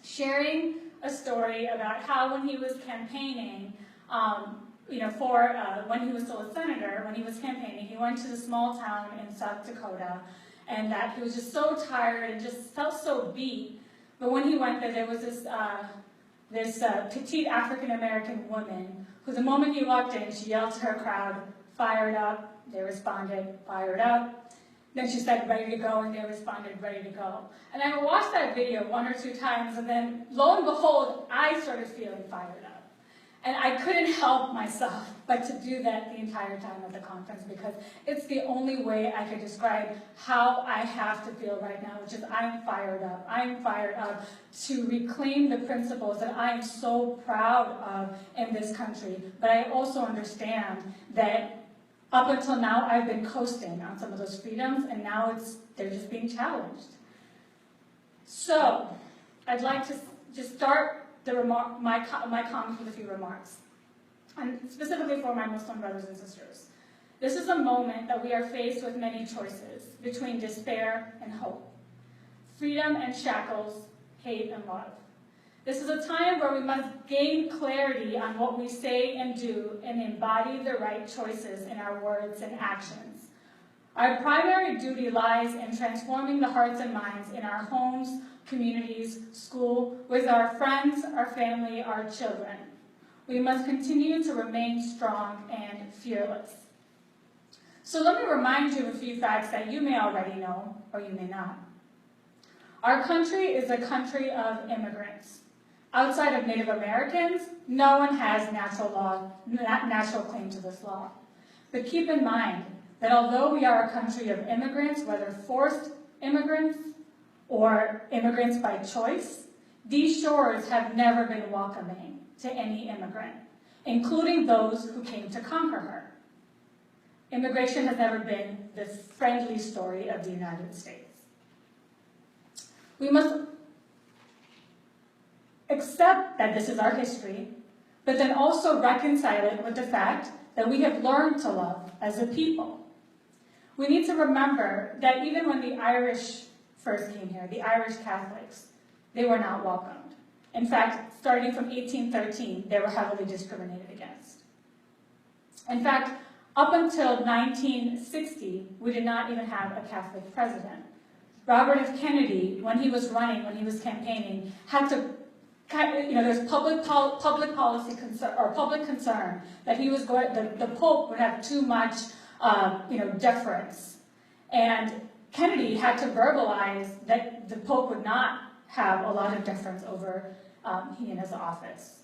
sharing a story about how when he was campaigning, when he was still a senator, when he was campaigning, he went to the small town in South Dakota, and that he was just so tired and just felt so beat. But when he went there was this petite African-American woman who, the moment he walked in, she yelled to her crowd, "Fired up." They responded, "Fired up." Then she said, "Ready to go," and they responded, "Ready to go." And I watched that video 1 or 2 times, and then, lo and behold, I started feeling fired up. And I couldn't help myself but to do that the entire time at the conference, because it's the only way I could describe how I have to feel right now, which is I'm fired up. I'm fired up to reclaim the principles that I'm so proud of in this country. But I also understand that up until now, I've been coasting on some of those freedoms, and now they're just being challenged. So, I'd like to just start my comments with a few remarks, and specifically for my Muslim brothers and sisters. This is a moment that we are faced with many choices between despair and hope, freedom and shackles, hate and love. This is a time where we must gain clarity on what we say and do and embody the right choices in our words and actions. Our primary duty lies in transforming the hearts and minds in our homes, communities, school, with our friends, our family, our children. We must continue to remain strong and fearless. So let me remind you of a few facts that you may already know, or you may not. Our country is a country of immigrants. Outside of Native Americans, no one has natural claim to this law. But keep in mind that although we are a country of immigrants, whether forced immigrants or immigrants by choice, these shores have never been welcoming to any immigrant, including those who came to conquer her. Immigration has never been the friendly story of the United States. We must accept that this is our history, but then also reconcile it with the fact that we have learned to love as a people. We need to remember that even when the Irish first came here, the Irish Catholics, they were not welcomed. In fact, starting from 1813, they were heavily discriminated against. In fact, Up until 1960, we did not even have a Catholic president. Robert F. Kennedy, when he was running, when he was campaigning, had to, there's public policy concern, or public concern that he was going, the Pope would have too much, deference. And Kennedy had to verbalize that the Pope would not have a lot of deference over he in his office.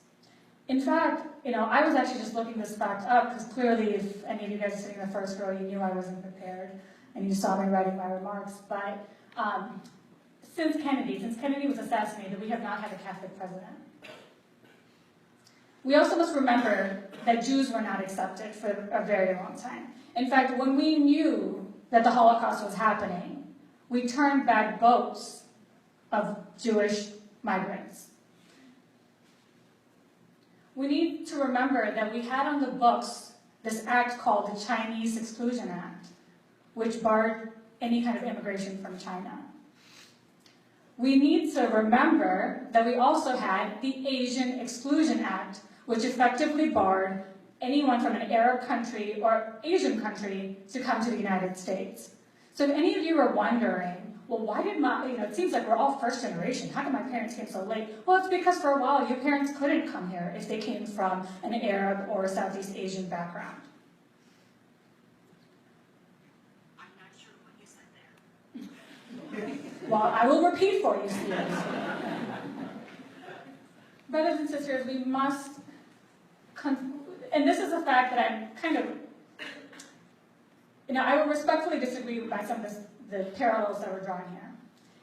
In fact, I was actually just looking this fact up because clearly if any of you guys are sitting in the first row, you knew I wasn't prepared and you saw me writing my remarks. But since Kennedy was assassinated, we have not had a Catholic president. We also must remember that Jews were not accepted for a very long time. In fact, when we knew that the Holocaust was happening, we turned back boats of Jewish migrants. We need to remember that we had on the books this act called the Chinese Exclusion Act, which barred any kind of immigration from China. We need to remember that we also had the Asian Exclusion Act, which effectively barred anyone from an Arab country or Asian country to come to the United States. So if any of you are wondering, well, why did it seems like we're all first generation. How come my parents came so late? Well, it's because for a while your parents couldn't come here if they came from an Arab or Southeast Asian background. I'm not sure what you said there. Well, I will repeat for you, students. Brothers and sisters, we must, and this is a fact that I'm kind of, I would respectfully disagree by some of the parallels that we're drawing here.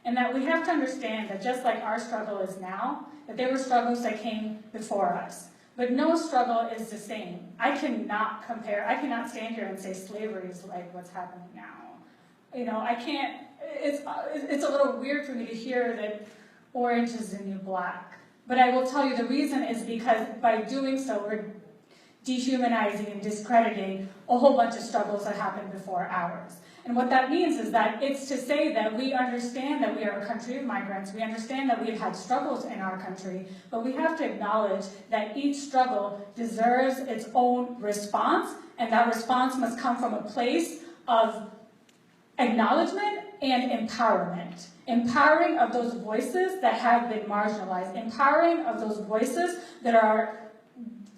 And that we have to understand that just like our struggle is now, that there were struggles that came before us. But no struggle is the same. I cannot stand here and say slavery is like what's happening now. I can't, it's a little weird for me to hear that orange is the new black. But I will tell you the reason is because by doing so, we're dehumanizing and discrediting a whole bunch of struggles that happened before ours. And what that means is that it's to say that we understand that we are a country of migrants, we understand that we've had struggles in our country, but we have to acknowledge that each struggle deserves its own response, and that response must come from a place of acknowledgement and empowerment. Empowering of those voices that have been marginalized, empowering of those voices that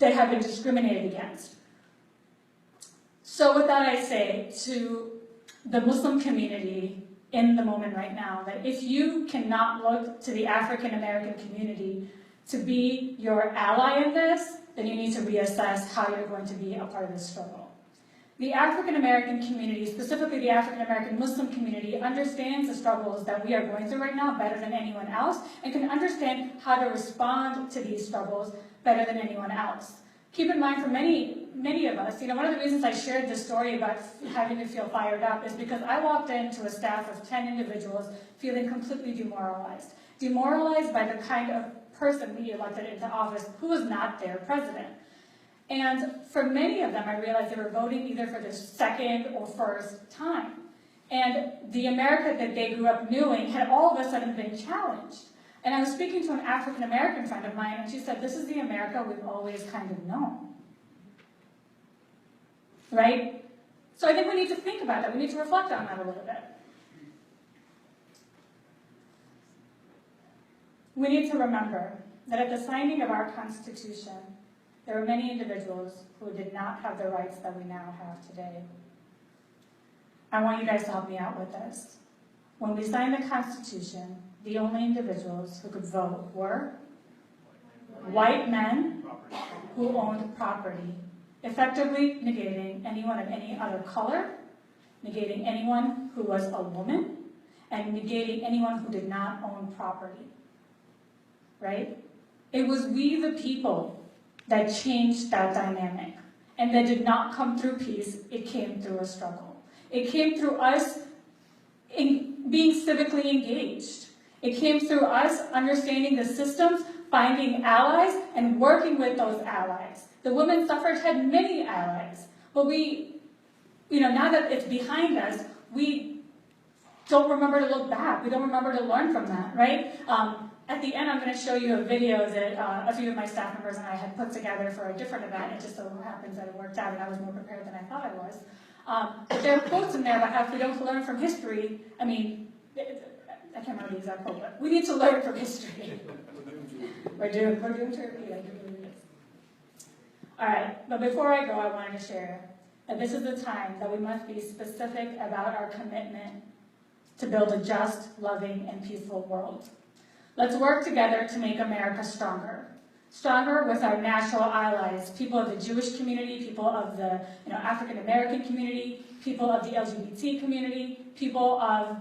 have been discriminated against. So with that I say to the Muslim community in the moment right now, that if you cannot look to the African American community to be your ally in this, then you need to reassess how you're going to be a part of this struggle. The African American community, specifically the African American Muslim community, understands the struggles that we are going through right now better than anyone else, and can understand how to respond to these struggles better than anyone else. Keep in mind, for many of us, one of the reasons I shared this story about having to feel fired up is because I walked into a staff of 10 individuals feeling completely demoralized. Demoralized by the kind of person we elected into office who was not their president. And for many of them, I realized they were voting either for the second or first time. And the America that they grew up knowing had all of a sudden been challenged. And I was speaking to an African-American friend of mine, and she said, this is the America we've always kind of known. Right? So I think we need to think about that. We need to reflect on that a little bit. We need to remember that at the signing of our Constitution, there were many individuals who did not have the rights that we now have today. I want you guys to help me out with this. When we signed the Constitution, the only individuals who could vote were white men who owned property, effectively negating anyone of any other color, negating anyone who was a woman, and negating anyone who did not own property. Right? It was we the people that changed that dynamic, and that did not come through peace, it came through a struggle. It came through us being civically engaged. It came through us understanding the systems, finding allies, and working with those allies. The women's suffrage had many allies, but now that it's behind us, we don't remember to look back. We don't remember to learn from that, right? At the end, I'm going to show you a video that a few of my staff members and I had put together for a different event. It just so happens that it worked out and I was more prepared than I thought I was. But there are quotes in there about how if we don't learn from history, I mean, I can't remember the exact quote, but we need to learn from history. We're doomed to repeat, I do believe it is. All right, but before I go, I wanted to share that this is the time that we must be specific about our commitment to build a just, loving, and peaceful world. Let's work together to make America stronger. Stronger with our natural allies, people of the Jewish community, people of the African American community, people of the LGBT community, people of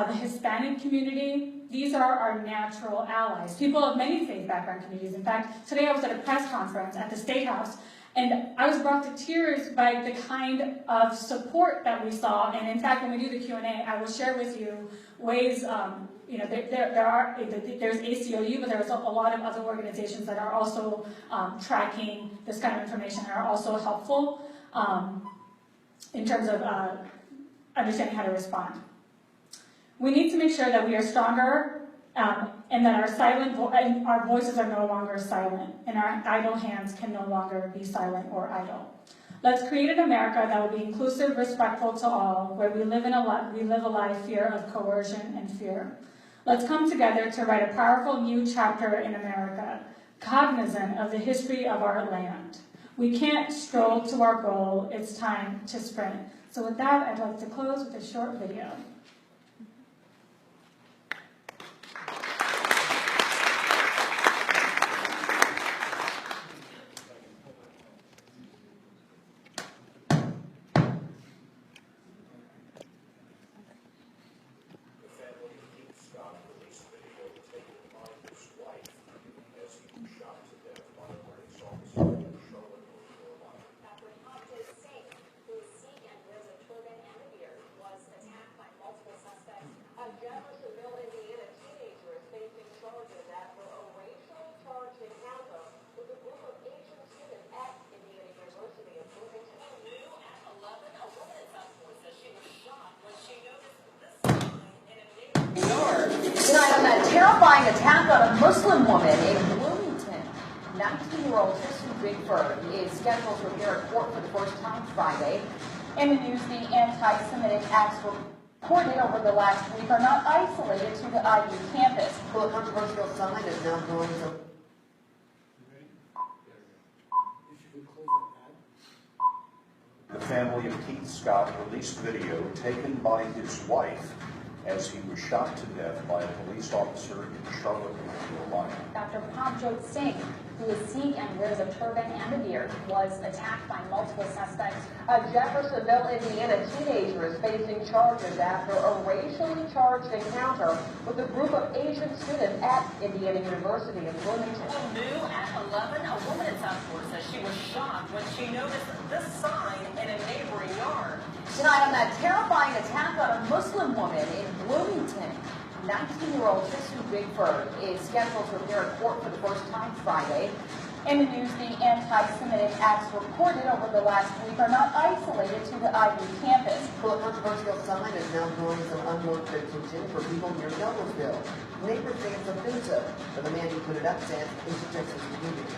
the Hispanic community. These are our natural allies, people of many faith background communities. In fact, today I was at a press conference at the State House, and I was brought to tears by the kind of support that we saw. And in fact, when we do the Q&A, I will share with you ways, there's ACLU, but there's a lot of other organizations that are also tracking this kind of information and are also helpful in terms of understanding how to respond. We need to make sure that we are stronger and that our voices are no longer silent, and our idle hands can no longer be silent or idle. Let's create an America that will be inclusive, respectful to all, where we live a life free of coercion and fear. Let's come together to write a powerful new chapter in America, cognizant of the history of our land. We can't stroll to our goal, it's time to sprint. So with that, I'd like to close with a short video. Tonight on that terrifying attack on a Muslim woman in Bloomington, 19-year-old Tristan Bigford is scheduled to appear in court for the first time Friday. In the news, the anti-Semitic acts reported over the last week are not isolated to the IU campus. Well, a controversial sign is now going to... The family of Keith Scott released video taken by his wife as he was shot to death by a police officer in Charlotte, North Carolina. Dr. Pamjot Singh, who is Sikh and wears a turban and a beard, was attacked by multiple suspects. A Jeffersonville, Indiana teenager is facing charges after a racially charged encounter with a group of Asian students at Indiana University in Bloomington. New at 11, a woman in South Florida says she was shocked when she noticed this sign in a neighboring yard. Tonight on that terrifying attack on a Muslim woman in Bloomington, 19-year-old Tristan Bigford is scheduled to appear in court for the first time Friday. In the news, the anti-Semitic acts reported over the last week are not isolated to the IU campus. Well, a controversial sign is now drawing some unwanted attention for people near Noblesville. Neighbors say it's offensive, but the man who put it up says it's just as community.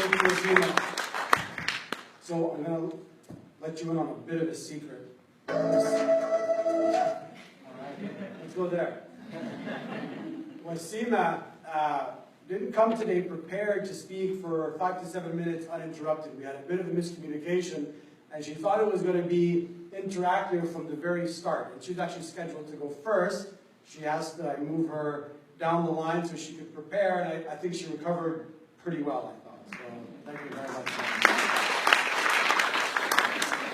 Thank you, Asima. So I'm going to let you in on a bit of a secret. All right, let's go there. Wasima didn't come today prepared to speak for 5 to 7 minutes uninterrupted. We had a bit of a miscommunication, and she thought it was going to be interactive from the very start. And she was actually scheduled to go first. She asked that I move her down the line so she could prepare, and I think she recovered pretty well, I thought. So thank you very much.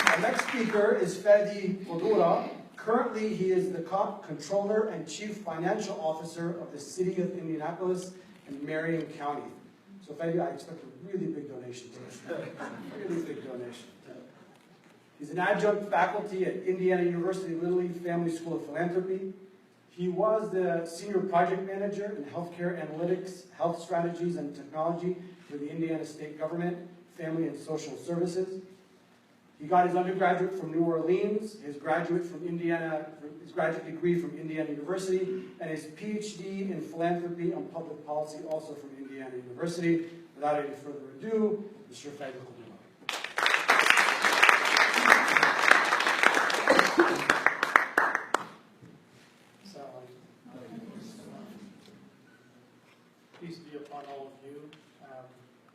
Our next speaker is Fadi Kodura. Currently, he is the Controller and Chief Financial Officer of the City of Indianapolis and Marion County. So Fadi, I expect a really big donation today. Really big donation. He's an adjunct faculty at Indiana University Little League Family School of Philanthropy. He was the Senior Project Manager in Healthcare Analytics, Health Strategies, and Technology for the Indiana State Government, Family and Social Services. He got his undergraduate from New Orleans, his graduate degree from Indiana University, and his PhD in philanthropy and public policy also from Indiana University. Without any further ado, Mr. Fadi Kodura. Peace be upon all of you.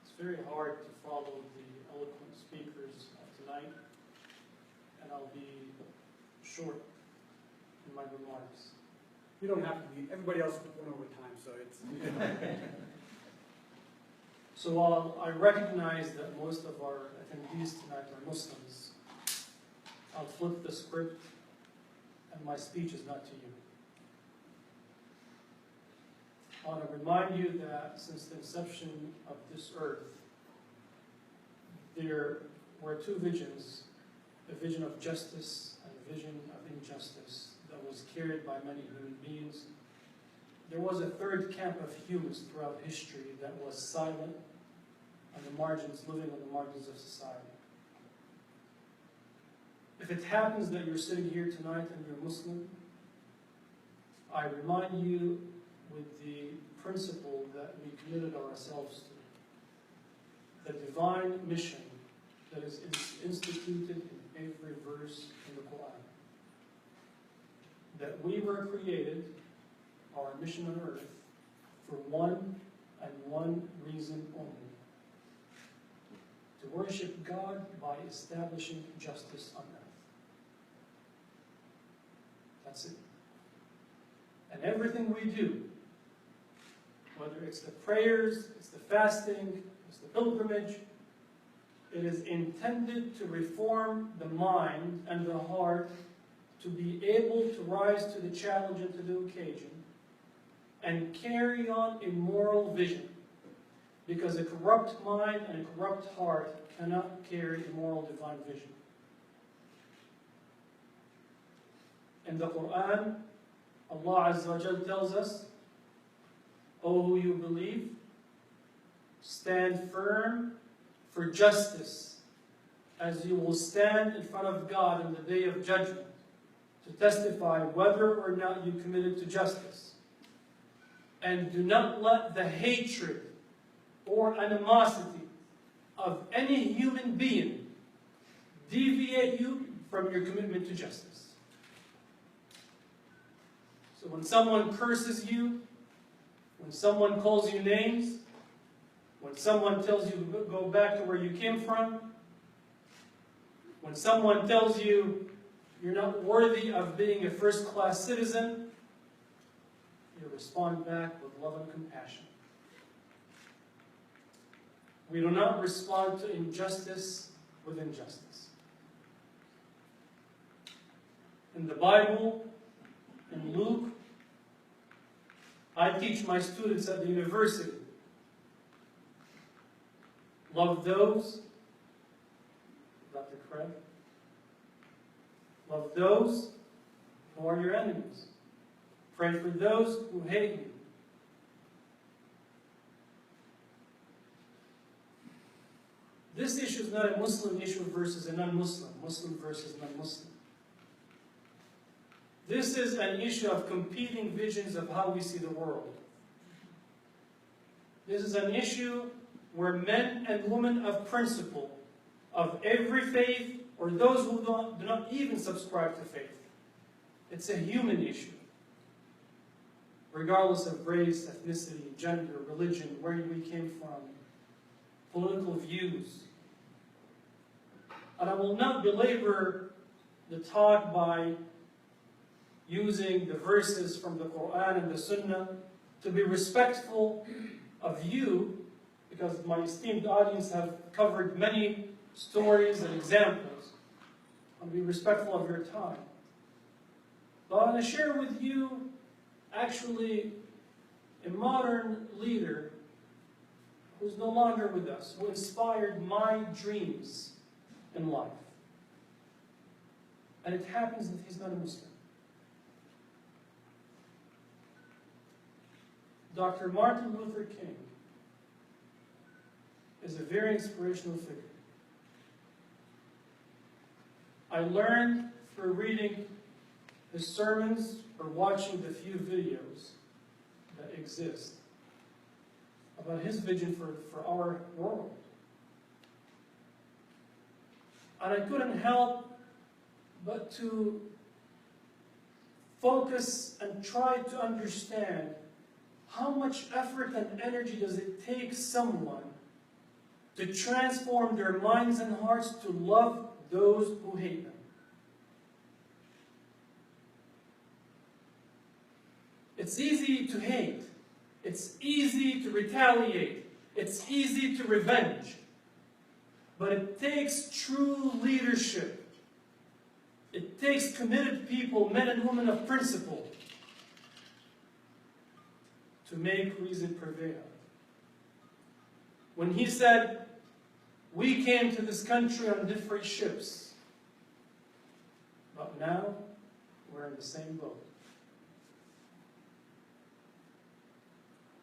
It's very hard to follow the eloquent speakers tonight, and I'll be short in my remarks. You don't have to be. Everybody else went over time, so it's... So while I recognize that most of our attendees tonight are Muslims, I'll flip the script, and my speech is not to you. I want to remind you that since the inception of this earth, there were two visions, a vision of justice and a vision of injustice that was carried by many human beings. There was a third camp of humans throughout history that was silent on the margins, living on the margins of society. If it happens that you're sitting here tonight and you're Muslim, I remind you with the principle that we committed ourselves to, the divine mission that is instituted in every verse in the Quran. That we were created, our mission on earth, for one and one reason only. To worship God by establishing justice on earth. That's it. And everything we do, whether it's the prayers, it's the fasting, it's the pilgrimage, it is intended to reform the mind and the heart to be able to rise to the challenge and to the occasion and carry on a moral vision. Because a corrupt mind and a corrupt heart cannot carry a moral divine vision. In the Quran, Allah Azza wa Jal tells us, O who you believe, stand firm for justice, as you will stand in front of God in the day of judgment to testify whether or not you committed to justice. And do not let the hatred or animosity of any human being deviate you from your commitment to justice. So when someone curses you, when someone calls you names, when someone tells you to go back to where you came from, when someone tells you you're not worthy of being a first-class citizen, you respond back with love and compassion. We do not respond to injustice with injustice. In the Bible, in Luke, I teach my students at the university, love those, Dr. Craig, love those who are your enemies. Pray for those who hate you. This issue is not a Muslim issue versus a non-Muslim, Muslim versus non-Muslim. This is an issue of competing visions of how we see the world. This is an issue where men and women of principle, of every faith, or those who do not even subscribe to faith. It's a human issue. Regardless of race, ethnicity, gender, religion, where we came from, political views. And I will not belabor the talk by using the verses from the Quran and the Sunnah to be respectful of you, because my esteemed audience have covered many stories and examples. I'll be respectful of your time. But I want to share with you actually a modern leader who's no longer with us, who inspired my dreams in life. And it happens that he's not a Muslim. Dr. Martin Luther King is a very inspirational figure. I learned through reading his sermons or watching the few videos that exist about his vision for our world. And I couldn't help but to focus and try to understand how much effort and energy does it take someone to transform their minds and hearts to love those who hate them. It's easy to hate. It's easy to retaliate. It's easy to revenge. But it takes true leadership. It takes committed people, men and women of principle, to make reason prevail. When he said, we came to this country on different ships, but now we're in the same boat.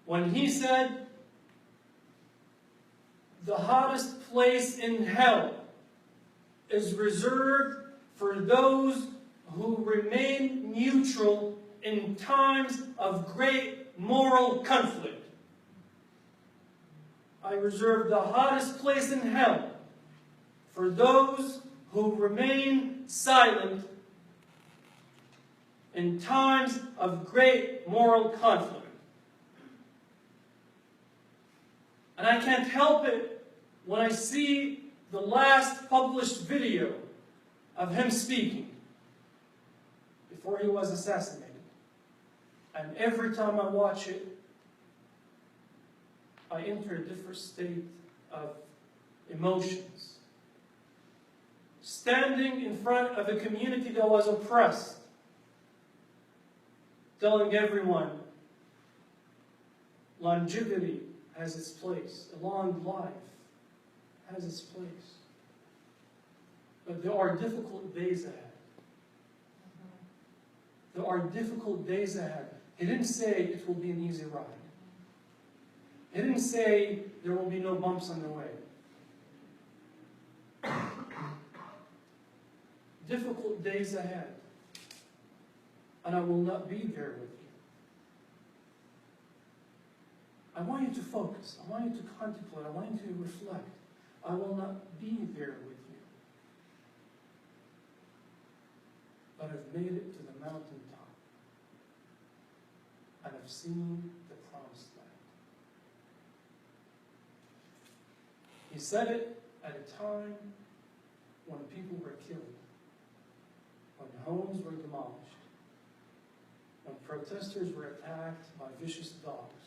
When he said, the hottest place in hell is reserved for those who remain neutral in times of great moral conflict. I reserve the hottest place in hell for those who remain silent in times of great moral conflict. And I can't help it when I see the last published video of him speaking before he was assassinated. And every time I watch it, I enter a different state of emotions. Standing in front of a community that was oppressed, telling everyone longevity has its place, a long life has its place. But there are difficult days ahead. There are difficult days ahead. He didn't say it will be an easy ride. He didn't say there will be no bumps on the way. Difficult days ahead. And I will not be there with you. I want you to focus. I want you to contemplate. I want you to reflect. I will not be there with you. But I've made it to the mountaintop. And I've seen the promised land. He said it at a time when people were killed, when homes were demolished, when protesters were attacked by vicious dogs,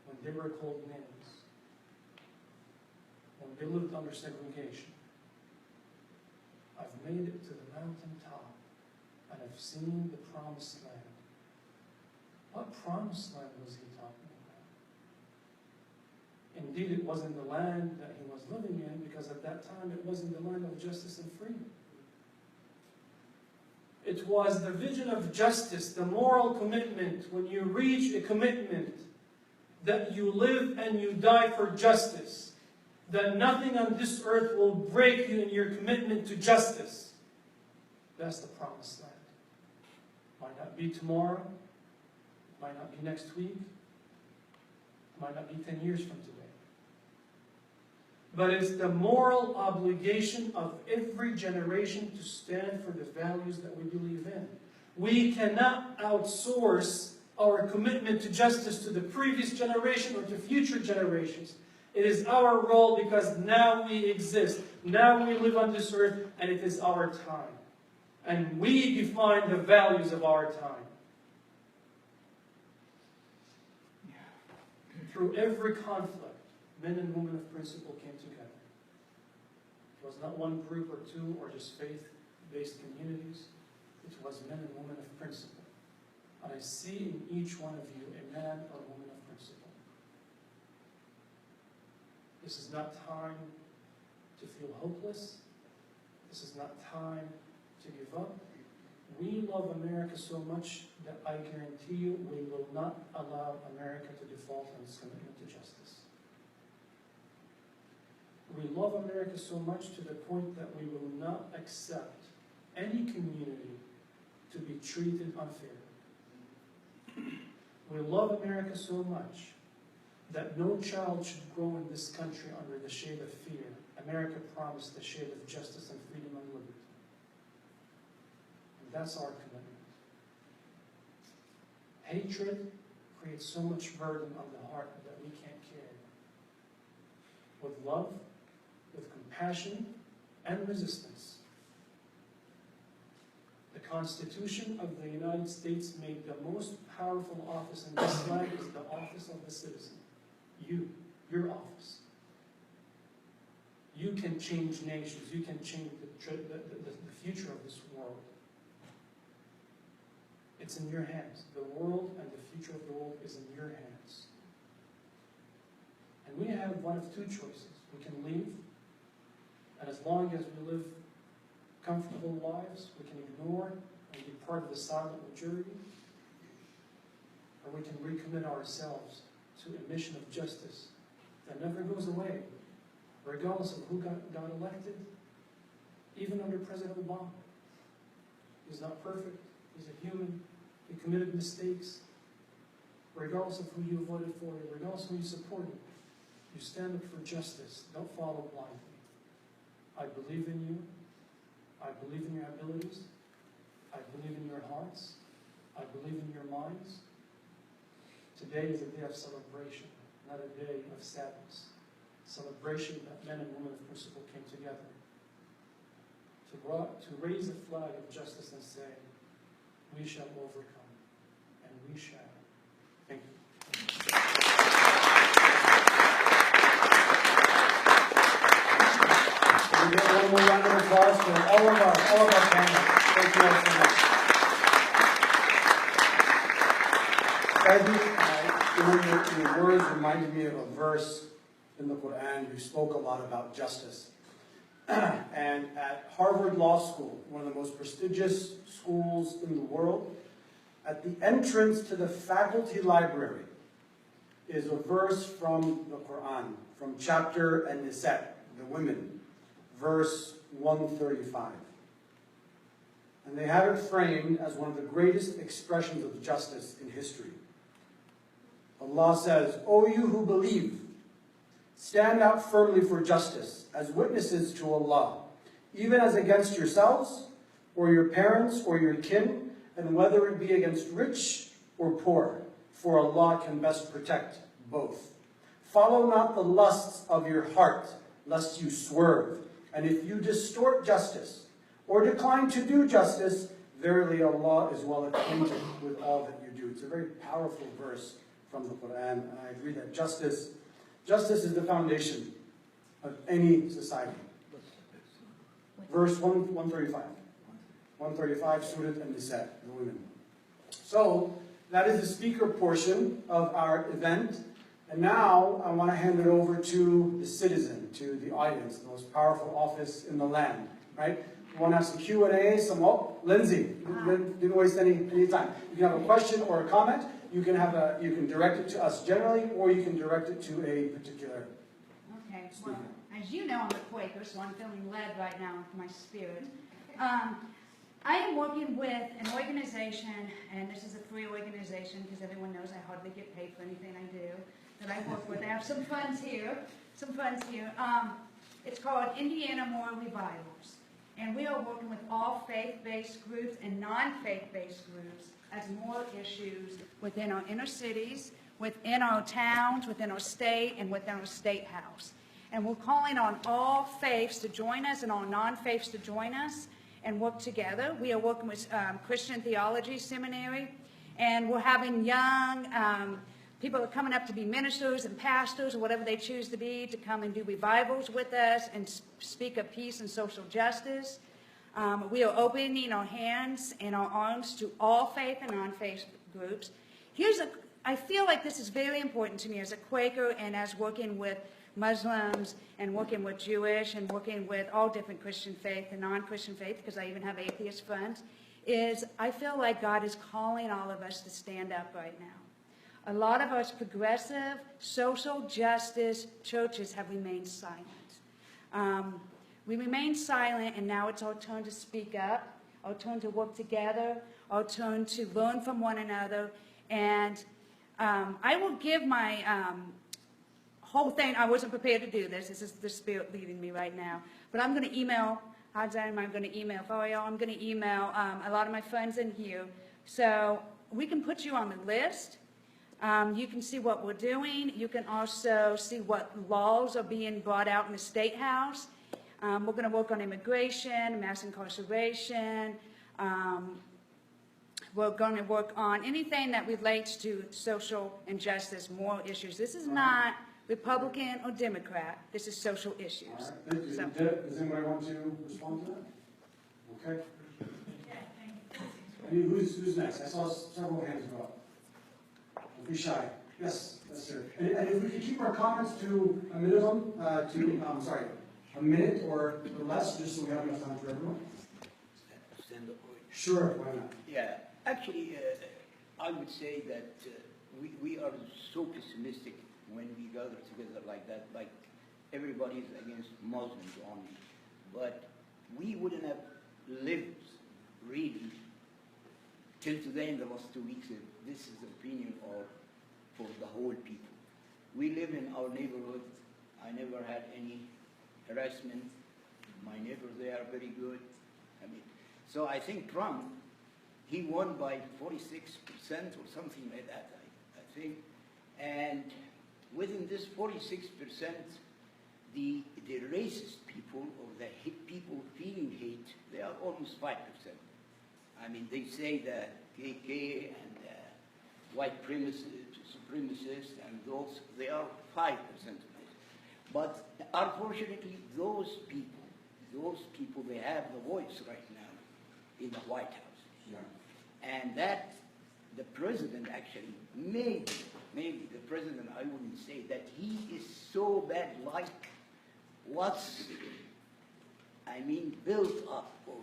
when they were called names, when they lived under segregation. I've made it to the mountaintop, and I've seen the promised land. What promised land was he talking about? Indeed, it wasn't the land that he was living in, because at that time it wasn't the land of justice and freedom. It was the vision of justice, the moral commitment. When you reach a commitment that you live and you die for justice, that nothing on this earth will break you in your commitment to justice. That's the promised land. Might not be tomorrow, might not be next week, might not be 10 years from today. but it's the moral obligation of every generation to stand for the values that we believe in. We cannot outsource our commitment to justice to the previous generation or to future generations. It is our role because now we exist, now we live on this earth, and it is our time. And we define the values of our time. Through every conflict, men and women of principle came together. It was not one group or two or just faith-based communities. It was men and women of principle. And I see in each one of you a man or woman of principle. This is not time to feel hopeless. This is not time to give up. We love America so much that I guarantee you we will not allow America to default on its commitment to justice. We love America so much to the point that we will not accept any community to be treated unfairly. We love America so much that no child should grow in this country under the shade of fear. America promised the shade of justice and freedom and liberty. And that's our commitment. Hatred creates so much burden on the heart that we can't carry. With love, with compassion, and resistance. The Constitution of the United States made the most powerful office in this land is the office of the citizen. You, your office. You can change nations. You can change the future of this world. It's in your hands. The world and the future of the world is in your hands. And we have one of two choices. We can leave, and as long as we live comfortable lives, we can ignore and be part of the silent majority, or we can recommit ourselves to a mission of justice that never goes away, regardless of who got elected, even under President Obama. He's not perfect. He's a human. He committed mistakes. Regardless of who you voted for, regardless of who you supported, you stand up for justice. Don't follow blindly. I believe in you. I believe in your abilities. I believe in your hearts. I believe in your minds. Today is a day of celebration, not a day of sadness. Celebration that men and women of principle came together to raise a flag of justice and say, we shall overcome, and we shall. Thank you. We get one more round of applause for all of our panelists. Thank you all so much. Your words reminded me of a verse in the Quran. You spoke a lot about justice. And at Harvard Law School, one of the most prestigious schools in the world, at the entrance to the faculty library is a verse from the Quran, from chapter An-Nisa, the women, verse 135. And they have it framed as one of the greatest expressions of justice in history. Allah says, O you who believe, stand out firmly for justice as witnesses to Allah, even as against yourselves, or your parents, or your kin, and whether it be against rich or poor, for Allah can best protect both. Follow not the lusts of your heart, lest you swerve. And if you distort justice, or decline to do justice, verily Allah is well acquainted with all that you do. It's a very powerful verse from the Quran, and I agree that justice is the foundation of any society. Verse 135. 135, Surah An-Nisa, the women. So, that is the speaker portion of our event. And now, I want to hand it over to the citizen, to the audience, the most powerful office in the land, right? We want to have some Q&A, Lindsay, didn't waste any time. You can have a question or a comment. You can direct it to us generally, or you can direct it to a particular Okay, speaker. well, as you know, I'm a Quaker, so I'm feeling led right now with my spirit. I am working with an organization, and this is a free organization because everyone knows I hardly get paid for anything I do. that I work with. I have some funds here, It's called Indiana Moral Revivals. And we are working with all faith-based groups and non-faith-based groups as moral issues within our inner cities, within our towns, within our state, and within our state house. And we're calling on all faiths to join us and all non-faiths to join us and work together. We are working with Christian Theology Seminary, and we're having young people are coming up to be ministers and pastors or whatever they choose to be, to come and do revivals with us and speak of peace and social justice. We are opening our hands and our arms to all faith and non-faith groups. I feel like this is very important to me as a Quaker and as working with Muslims and working with Jewish and working with all different Christian faith and non-Christian faith, because I even have atheist friends, is I feel like God is calling all of us to stand up right now. A lot of us progressive social justice churches have remained silent. We remain silent, and now it's our turn to speak up, our turn to work together, our turn to learn from one another. And I will give my whole thing. I wasn't prepared to do this. This is the Spirit leading me right now. But I'm going to email, I'm going to email Fario, I'm going to email a lot of my friends in here. So we can put you on the list. You can see what we're doing. You can also see what laws are being brought out in the State House. We're going to work on immigration, mass incarceration. We're going to work on anything that relates to social injustice, moral issues. This is not Republican or Democrat. This is social issues. All right, thank you. So, Does anybody want to respond to that? Okay. Who's next? I saw several hands go up. Don't be shy. Yes, sir. And if we could keep our comments to a minimum, a minute or less, just so we have enough time for everyone. Sure, why not? Yeah, actually, I would say that we are so pessimistic when we gather together like that, like everybody's against Muslims only. But we wouldn't have lived really till today in the last 2 weeks if this is the opinion for the whole people. We live in our neighborhood. I never had any harassment. My neighbors, they are very good. So I think Trump, he won by 46% or something like that, I think. And within this 46%, the racist people or the people feeling hate, they are almost 5%. They say that KK and white supremacists and those, they are 5%. But unfortunately, those people, they have the voice right now in the White House. Yeah. And that the president actually, maybe the president, I wouldn't say that he is so bad like what's, built up or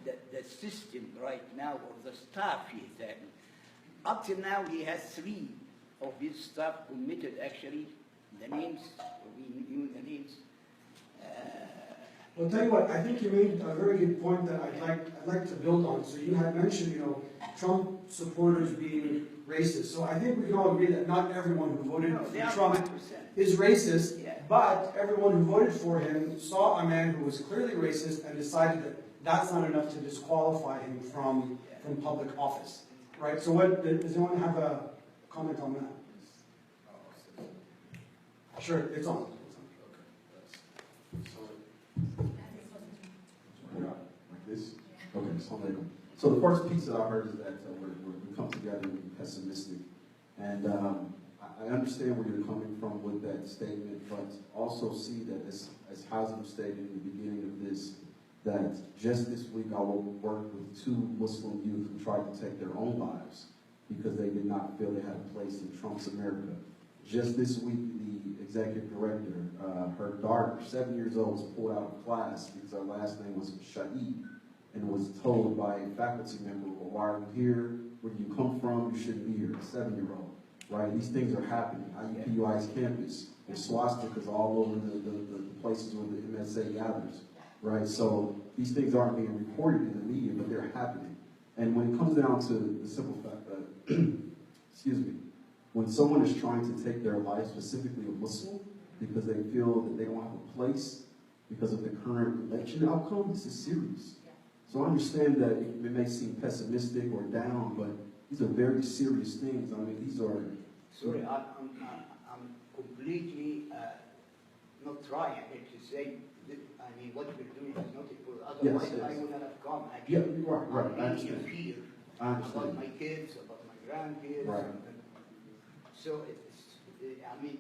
the system right now or the staff he's having. Up till now he has 3 of his staff committed actually, the names, we knew the names. Well, I'll tell you what, I think you made a very good point that I'd like to build on. So you had mentioned, Trump supporters being racist. So I think we can all agree that not everyone who voted for Trump 100%. is racist, Yeah. but everyone who voted for him saw a man who was clearly racist and decided that that's not enough to disqualify him from public office, right? So does anyone have a comment on that? Sure, it's on. Like this? Okay, so the first piece that I heard is that we come together and be pessimistic. And I understand where you're coming from with that statement, but also see that as Hazem stated in the beginning of this, that just this week I will work with 2 Muslim youth who tried to take their own lives because they did not feel they had a place in Trump's America. Just this week, the executive director, her daughter, 7 years old, was pulled out of class because her last name was Shaheed and was told by a faculty member, well, why are you here? Where do you come from? You shouldn't be here. A 7-year-old, right? These things are happening. IUPUI's campus, there's swastikas all over the places where the MSA gathers, right? So these things aren't being reported in the media, but they're happening. And when it comes down to the simple fact that, excuse me, when someone is trying to take their life, specifically a Muslim, because they feel that they don't have a place because of the current election outcome, this is serious. So I understand that it may seem pessimistic or down, but these are very serious things. I mean, these are... Sorry, I'm completely not trying to say that, I mean, what we're doing is not equal. Otherwise, Yes. I would not have come. Yeah, right, I I'm understand. here I understand. about my kids, about my grandkids. Right. So I mean,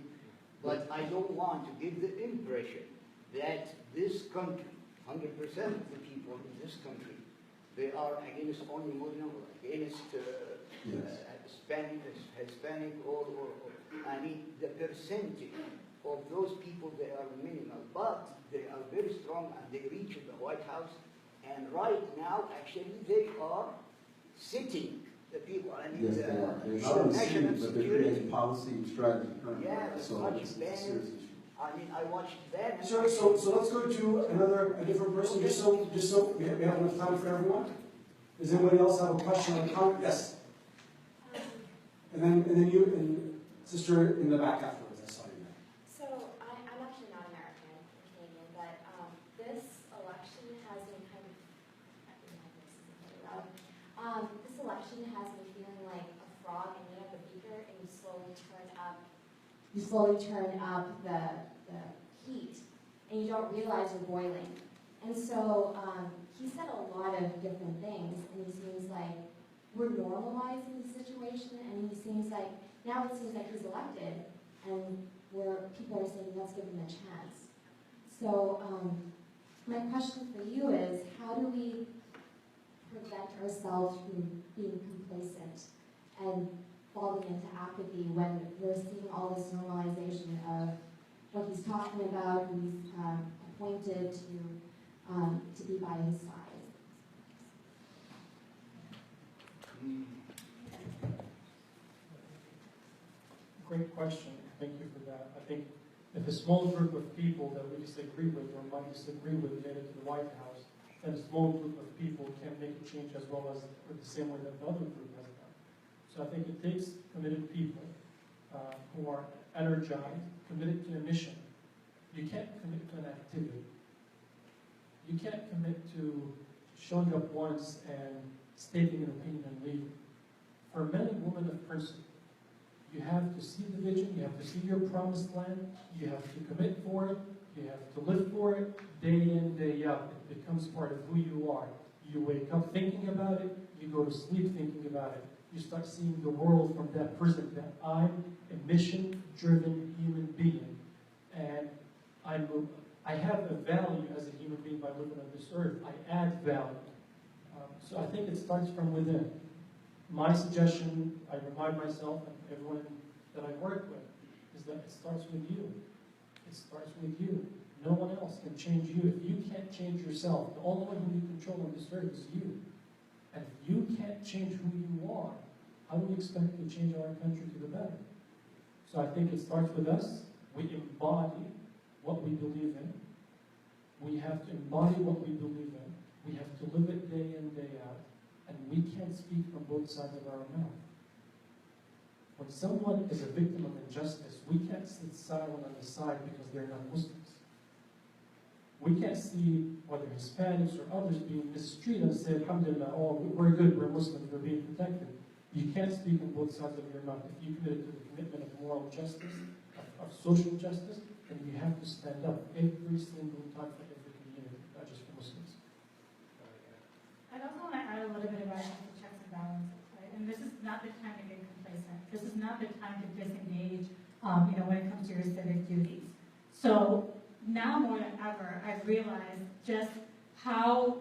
but I don't want to give the impression that this country, 100% of the people in this country, they are against only Muslim or against Hispanic or I mean, the percentage of those people, they are minimal, but they are very strong and they reach the White House. And right now, actually, they are sitting the people. I mean, Yes, they are. They're not only national but they're security. creating policy and strategy currently. Yeah, So watch it's a Ben. serious issue. I mean, I watched Ben. So let's go to a different person, just so we have enough time for everyone. Does anybody else have a question or a comment? Yes. And then you and sister in the back afterwards. I saw you there. So I'm actually not American, I'm Canadian, but this election has me kind of, this election has me feeling like a frog in the beaker, and you slowly turn up the heat, and you don't realize you're boiling. And so he said a lot of different things, and he seems like we're normalizing the situation, and he seems like, now it seems like he's elected, and people are saying, let's give him a chance. So my question for you is, how do we prevent ourselves from being complacent and falling into apathy when we're seeing all this normalization of what he's talking about, who he's appointed to be by his side? Great question. Thank you for that. I think if a small group of people that we disagree with or might disagree with made it to the White House, then a small group of people can make a change as well as the same way that the other group has done. So I think it takes committed people who are energized, committed to a mission. You can't commit to an activity. You can't commit to showing up once and stating an opinion and leaving. For men and women of principle, you have to see the vision, you have to see your promised land, you have to commit for it, you have to live for it, day in, day out. It becomes part of who you are. You wake up thinking about it, you go to sleep thinking about it. You start seeing the world from that prism, that I'm a mission-driven human being, and I have a value as a human being by living on this earth. I add value. So I think it starts from within. My suggestion, I remind myself and everyone that I work with, is that it starts with you. It starts with you. No one else can change you. If you can't change yourself, the only one who you control on this earth is you. And if you can't change who you are, how do we expect to change our country to the better? So I think it starts with us. We embody what we believe in. We have to embody what we believe in. We have to live it day in, day out. And we can't speak from both sides of our mouth. When someone is a victim of injustice, we can't sit silent on the side because they're not Muslims. We can't see whether Hispanics or others being mistreated and say, alhamdulillah, oh, we're good, we're Muslims, we're being protected. You can't speak on both sides of your mouth. If you committed to the commitment of moral justice, of social justice, then you have to stand up every single time for every community, not just for Muslims. I also want to add a little bit about the checks and balances, right? And this is not the time to get complacent. This is not the time to disengage, when it comes to your civic duties. So now more than ever, I've realized just how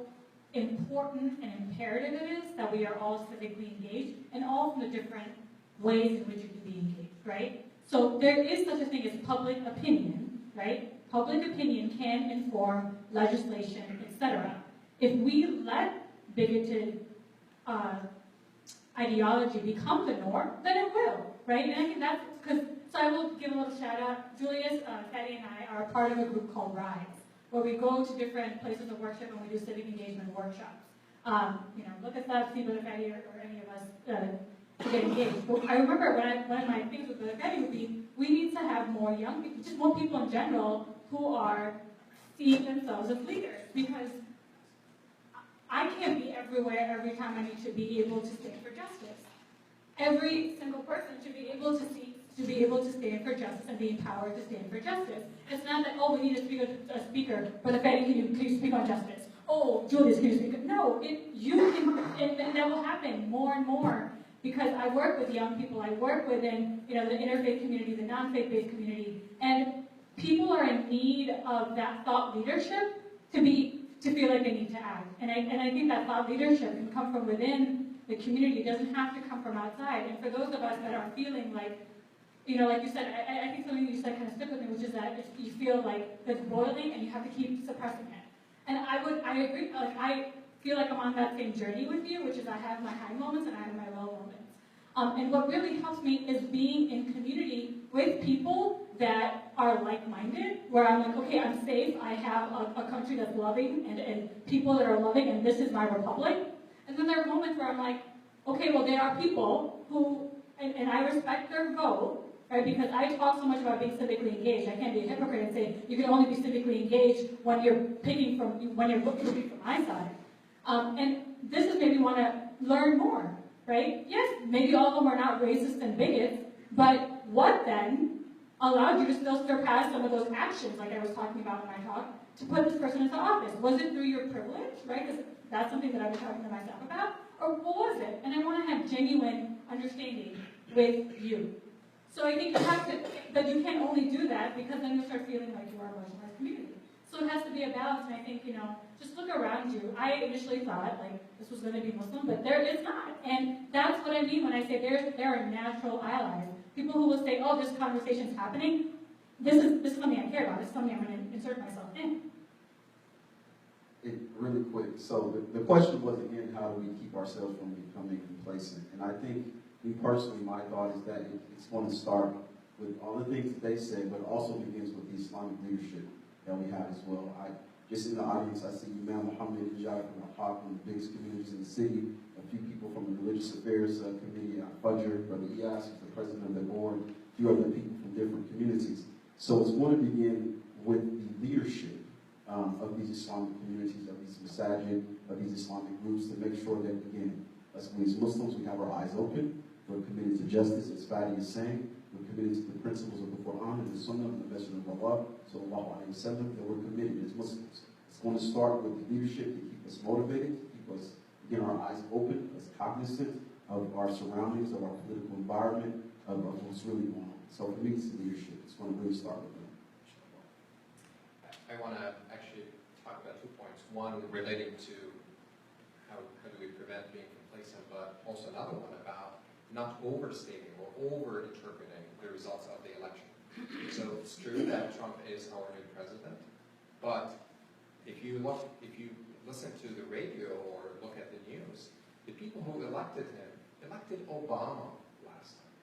important and imperative it is that we are all civically engaged, and all from the different ways in which you can be engaged, right? So there is such a thing as public opinion, right? Public opinion can inform legislation, etc. If we let bigoted ideology become the norm, then it will, right? And I think that's because, so I will give a little shout out. Julius, Fatty, and I are part of a group called RISE, where we go to different places of worship and we do civic engagement workshops. Look us up, see whether Fatty or any of us to get engaged. But I remember one of my things with the vetting would be, we need to have more young people, just more people in general, who are seeing themselves as leaders. Because I can't be everywhere every time I need to be able to stand for justice. Every single person should be able to stand for justice and be empowered to stand for justice. It's not that, oh, we need a speaker, but Betty, can you speak on justice? Oh, Julius, can you speak? No, and that will happen more and more, because I work with young people. I work within, the interfaith community, the non-faith-based community, and people are in need of that thought leadership to feel like they need to act. And I think that thought leadership can come from within the community. It doesn't have to come from outside. And for those of us that are feeling like, like you said, I think something you said kind of stuck with me, which is that you feel like it's boiling and you have to keep suppressing it. And I agree, like I feel like I'm on that same journey with you, which is I have my high moments and I have my low moments. And what really helps me is being in community with people that are like-minded, where I'm like, okay, I'm safe, I have a country that's loving and people that are loving, and this is my republic. And then there are moments where I'm like, okay, well, there are people who, and I respect their vote, right? Because I talk so much about being civically engaged. I can't be a hypocrite and say you can only be civically engaged when you're picking when you're looking from my side. And this is maybe want to learn more, right? Yes, maybe all of them are not racist and bigots, but what then allowed you to still surpass some of those actions, like I was talking about in my talk, to put this person into office? Was it through your privilege, right? Because that's something that I've been talking to myself about. Or what was it? And I want to have genuine understanding with you. So I think but you can only do that because then you start feeling like you are a marginalized community. So it has to be a balance, and I think, just look around you. I initially thought, like, this was going to be Muslim, but it's not. And that's what I mean when I say there are natural allies. People who will say, oh, this conversation's happening, this is something I care about, this is something I'm going to insert myself in. Really quick, so the question was, again, how do we keep ourselves from becoming complacent? And I think, me personally, my thought is that it's going to start with all the things that they said, but also begins with the Islamic leadership that we have as well. Just in the audience, I see Imam Muhammad Ijab from one of the biggest communities in the city, a few people from the Religious Affairs Committee, Fajr, Brother Iyas, who's the president of the board, a few other people from different communities. So it's going to begin with the leadership of these Islamic communities, of these masajid, of these Islamic groups, to make sure that, again, as Muslims, we have our eyes open, we're committed to justice, as Fadi is saying, we're committed to the principles of the Quran and the Sunnah and the Messenger of Allah, sallallahu alayhi wa sallam, that we're committed as Muslims. It's going to start with the leadership to keep us motivated, to keep us, again, our eyes open, us cognizant of our surroundings, of our political environment, of what's really going on. So for me, it's the leadership. It's going to really start with them. I want to actually talk about 2 points. One relating to how do we prevent being complacent, but also another one about not overstating or over-interpreting the results of the election. So it's true that Trump is our new president, but if you listen to the radio or look at the news, the people who elected him elected Obama last time.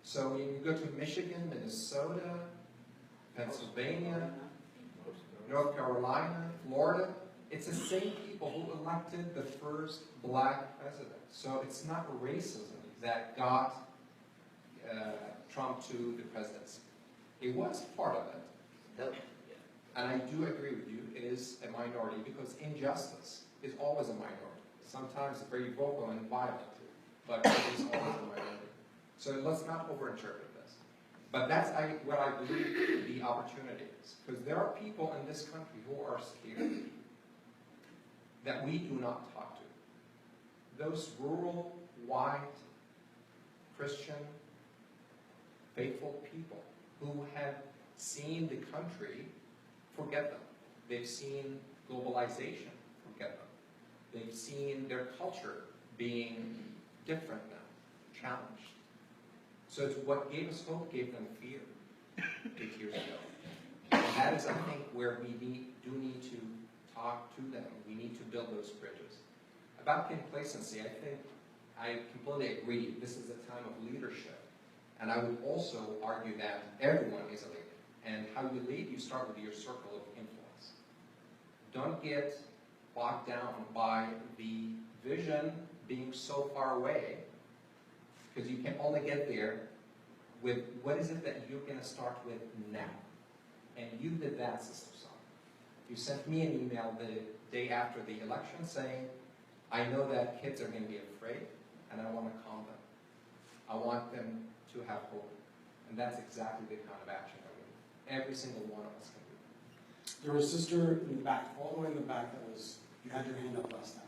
So when you go to Michigan, Minnesota, Pennsylvania, North Carolina, Florida, it's the same people who elected the first black president. So it's not racism that got Trump to the presidency. It was part of it. And I do agree with you, it is a minority because injustice is always a minority. Sometimes very vocal and violent, but it is always a minority. So let's not overinterpret this. But that's what I believe the opportunity is. Because there are people in this country who are scared that we do not talk to. Those rural, white, Christian, faithful people who have seen the country forget them. They've seen globalization forget them. They've seen their culture being different now, challenged. So it's what gave us hope, gave them fear 8 years ago. And that is, I think, where we do need to talk to them. We need to build those bridges. About complacency, I think I completely agree. This is a time of leadership. And I would also argue that everyone is a leader. And how you lead, you start with your circle of influence. Don't get bogged down by the vision being so far away Because you can only get there with what is it that you're going to start with now. And you did that, Sister Song. You sent me an email the day after the election saying, I know that kids are going to be afraid, and I want to calm them. I want them to have hope. And that's exactly the kind of action that we need. Every single one of us can do. There was a sister in the back, all the way in the back, that was, you had your hand up last time.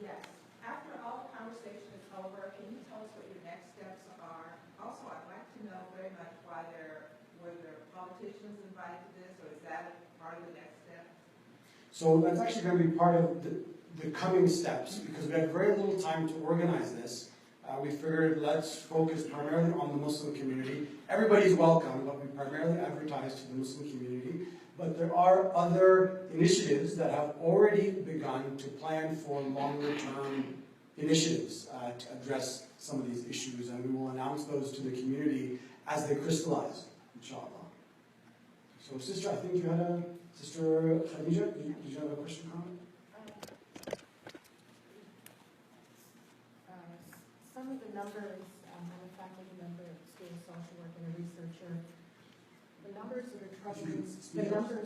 Yes. After all the conversation is over, can you tell us what your next steps are? Also, I'd like to know very much why were there politicians invited to this, or is that part of the next step? So that's actually going to be part of the coming steps, because we had very little time to organize this. We figured let's focus primarily on the Muslim community. Everybody's welcome, but we primarily advertise to the Muslim community. But there are other initiatives that have already begun to plan for longer-term initiatives to address some of these issues, and we will announce those to the community as they crystallize, inshallah. So, Sister, I think you had a... Sister Khadija, did you have a question, comment? Some of the numbers, I'm a faculty member, student social work, and a researcher. The numbers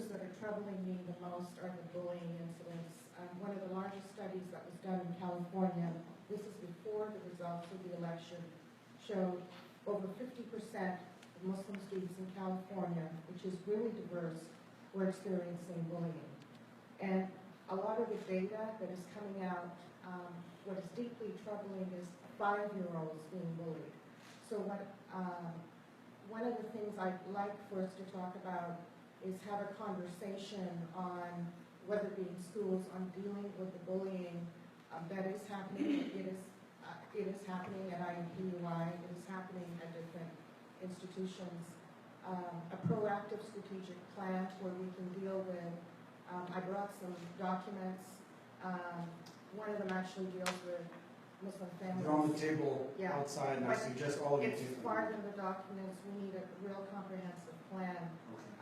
that are troubling me the most are the bullying incidents. One of the largest studies that was done in California, this is before the results of the election, showed over 50% of Muslim students in California, which is really diverse, were experiencing bullying. And a lot of the data that is coming out, what is deeply troubling is 5-year-olds being bullied. So one of the things I'd like for us to talk about is have a conversation on, whether it be in schools, on dealing with the bullying that is happening. It is happening at IUPUI. It is happening at different institutions. A proactive strategic plan where we can deal with, I brought some documents. One of them actually deals with Muslim families. They're on the table outside, and I suggest all of you It's take them. part of the documents. We need a real comprehensive plan.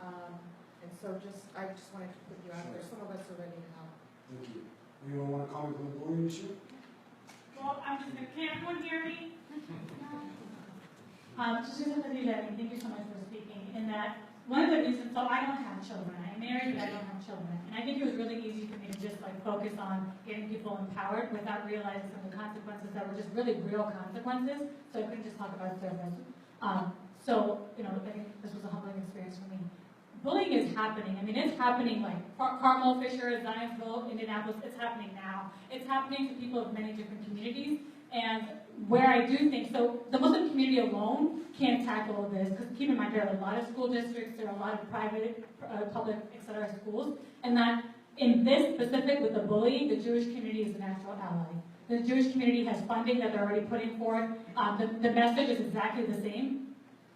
And so I just wanted to put you out there. Some of us are ready to help. Thank you. Anyone want to comment on the bullying issue? Well, I'm just going to, can everyone hear me? Just to thank you so much for speaking. In that, one of the reasons, so I don't have children. I'm married, but I don't have children. And I think it was really easy for me to just focus on getting people empowered without realizing some of the consequences that were just really real consequences. So I couldn't just talk about service. I think this was a humbling experience for me. Bullying is happening. I mean, it's happening Carmel, Fisher, Zionsville, Indianapolis. It's happening now. It's happening to people of many different communities. And where I do think, so the Muslim community alone can't tackle this, because keep in mind there are a lot of school districts, there are a lot of private, public, etc. schools, and that in this specific with the bullying, the Jewish community is a natural ally. The Jewish community has funding that they're already putting forth. The message is exactly the same.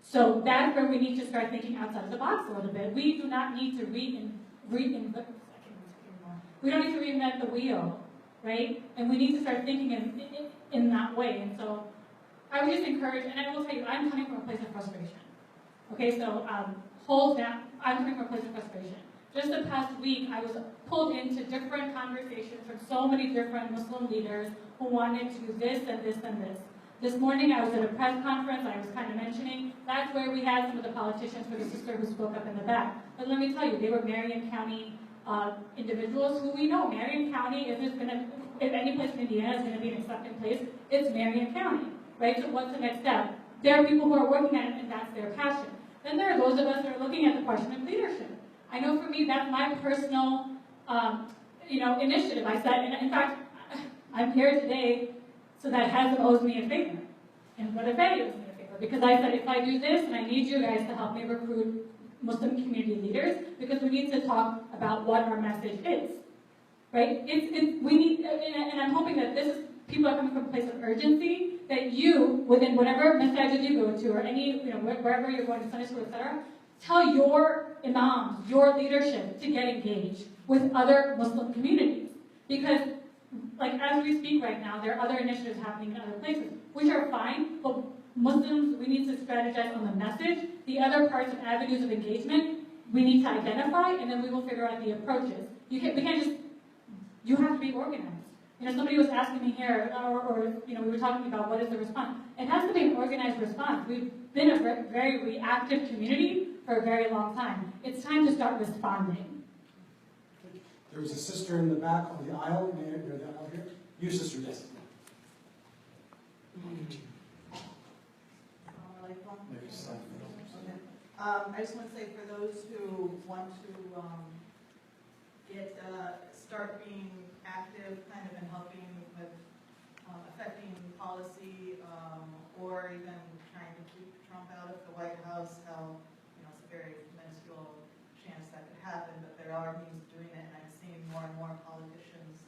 So that's where we need to start thinking outside of the box a little bit. We do not need to reinvent the wheel, right? And we need to start thinking in that way. And so I would just encourage, and I will tell you, I'm coming from a place of frustration. Okay, so hold down, I'm coming from a place of frustration. Just the past week, I was pulled into different conversations from so many different Muslim leaders who wanted to do this and this and this. This morning, I was at a press conference, I was kind of mentioning, that's where we had some of the politicians for the sister who spoke up in the back. But let me tell you, they were Marion County individuals who we know. Marion County, if any place in Indiana is going to be an accepting place, it's Marion County, right? So what's the next step? There are people who are working at it, and that's their passion. Then there are those of us that are looking at the question of leadership. I know for me, that's my personal, initiative. I said, and in fact, I'm here today so that Hazem owes me a favor, and what if Eddie owes me a favor? Because I said, if I do this, and I need you guys to help me recruit Muslim community leaders, because we need to talk about what our message is, right? We need, and I'm hoping that this is, people are coming from a place of urgency, that you, within whatever masjid you go to, or any, wherever you're going to Sunday school, etc., tell your imams, your leadership to get engaged with other Muslim communities. Because, as we speak right now, there are other initiatives happening in other places, which are fine, but Muslims, we need to strategize on the message. The other parts of avenues of engagement, we need to identify, and then we will figure out the approaches. You have to be organized, You know, somebody was asking me here, or you know, we were talking about what is the response. It has to be an organized response. We've been a very reactive community for a very long time. It's time to start responding. There was a sister in the back on the aisle, near the aisle here. You, sister, yes. I just want to say for those who want to start being active kind of in helping with affecting policy or even trying to keep Trump out of the White House, how, you know, it's a very minuscule chance that could happen, but there are means of doing it, and I'm seeing more and more politicians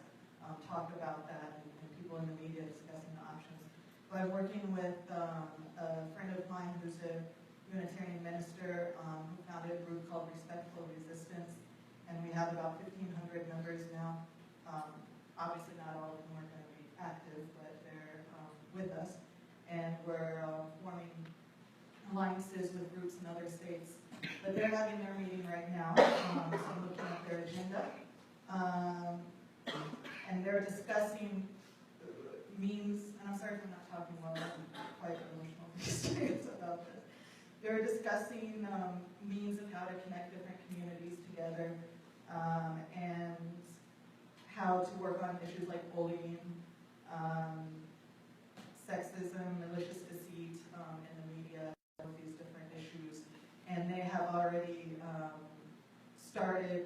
talk about that and people in the media discussing the options. So I'm working with a friend of mine who's a Unitarian minister who founded a group called Respectful Resistance, and we have about 1,500 members now. Obviously not all of them are going to be active, but they're with us, and we're forming alliances with groups in other states. But they're having their meeting right now, so I'm looking at their agenda. And they're discussing means, and I'm sorry if I'm not talking well, I'm quite emotional these days about this. They're discussing means of how to connect different communities together and how to work on issues like bullying, sexism, malicious deceit in the media, these different issues. And they have already started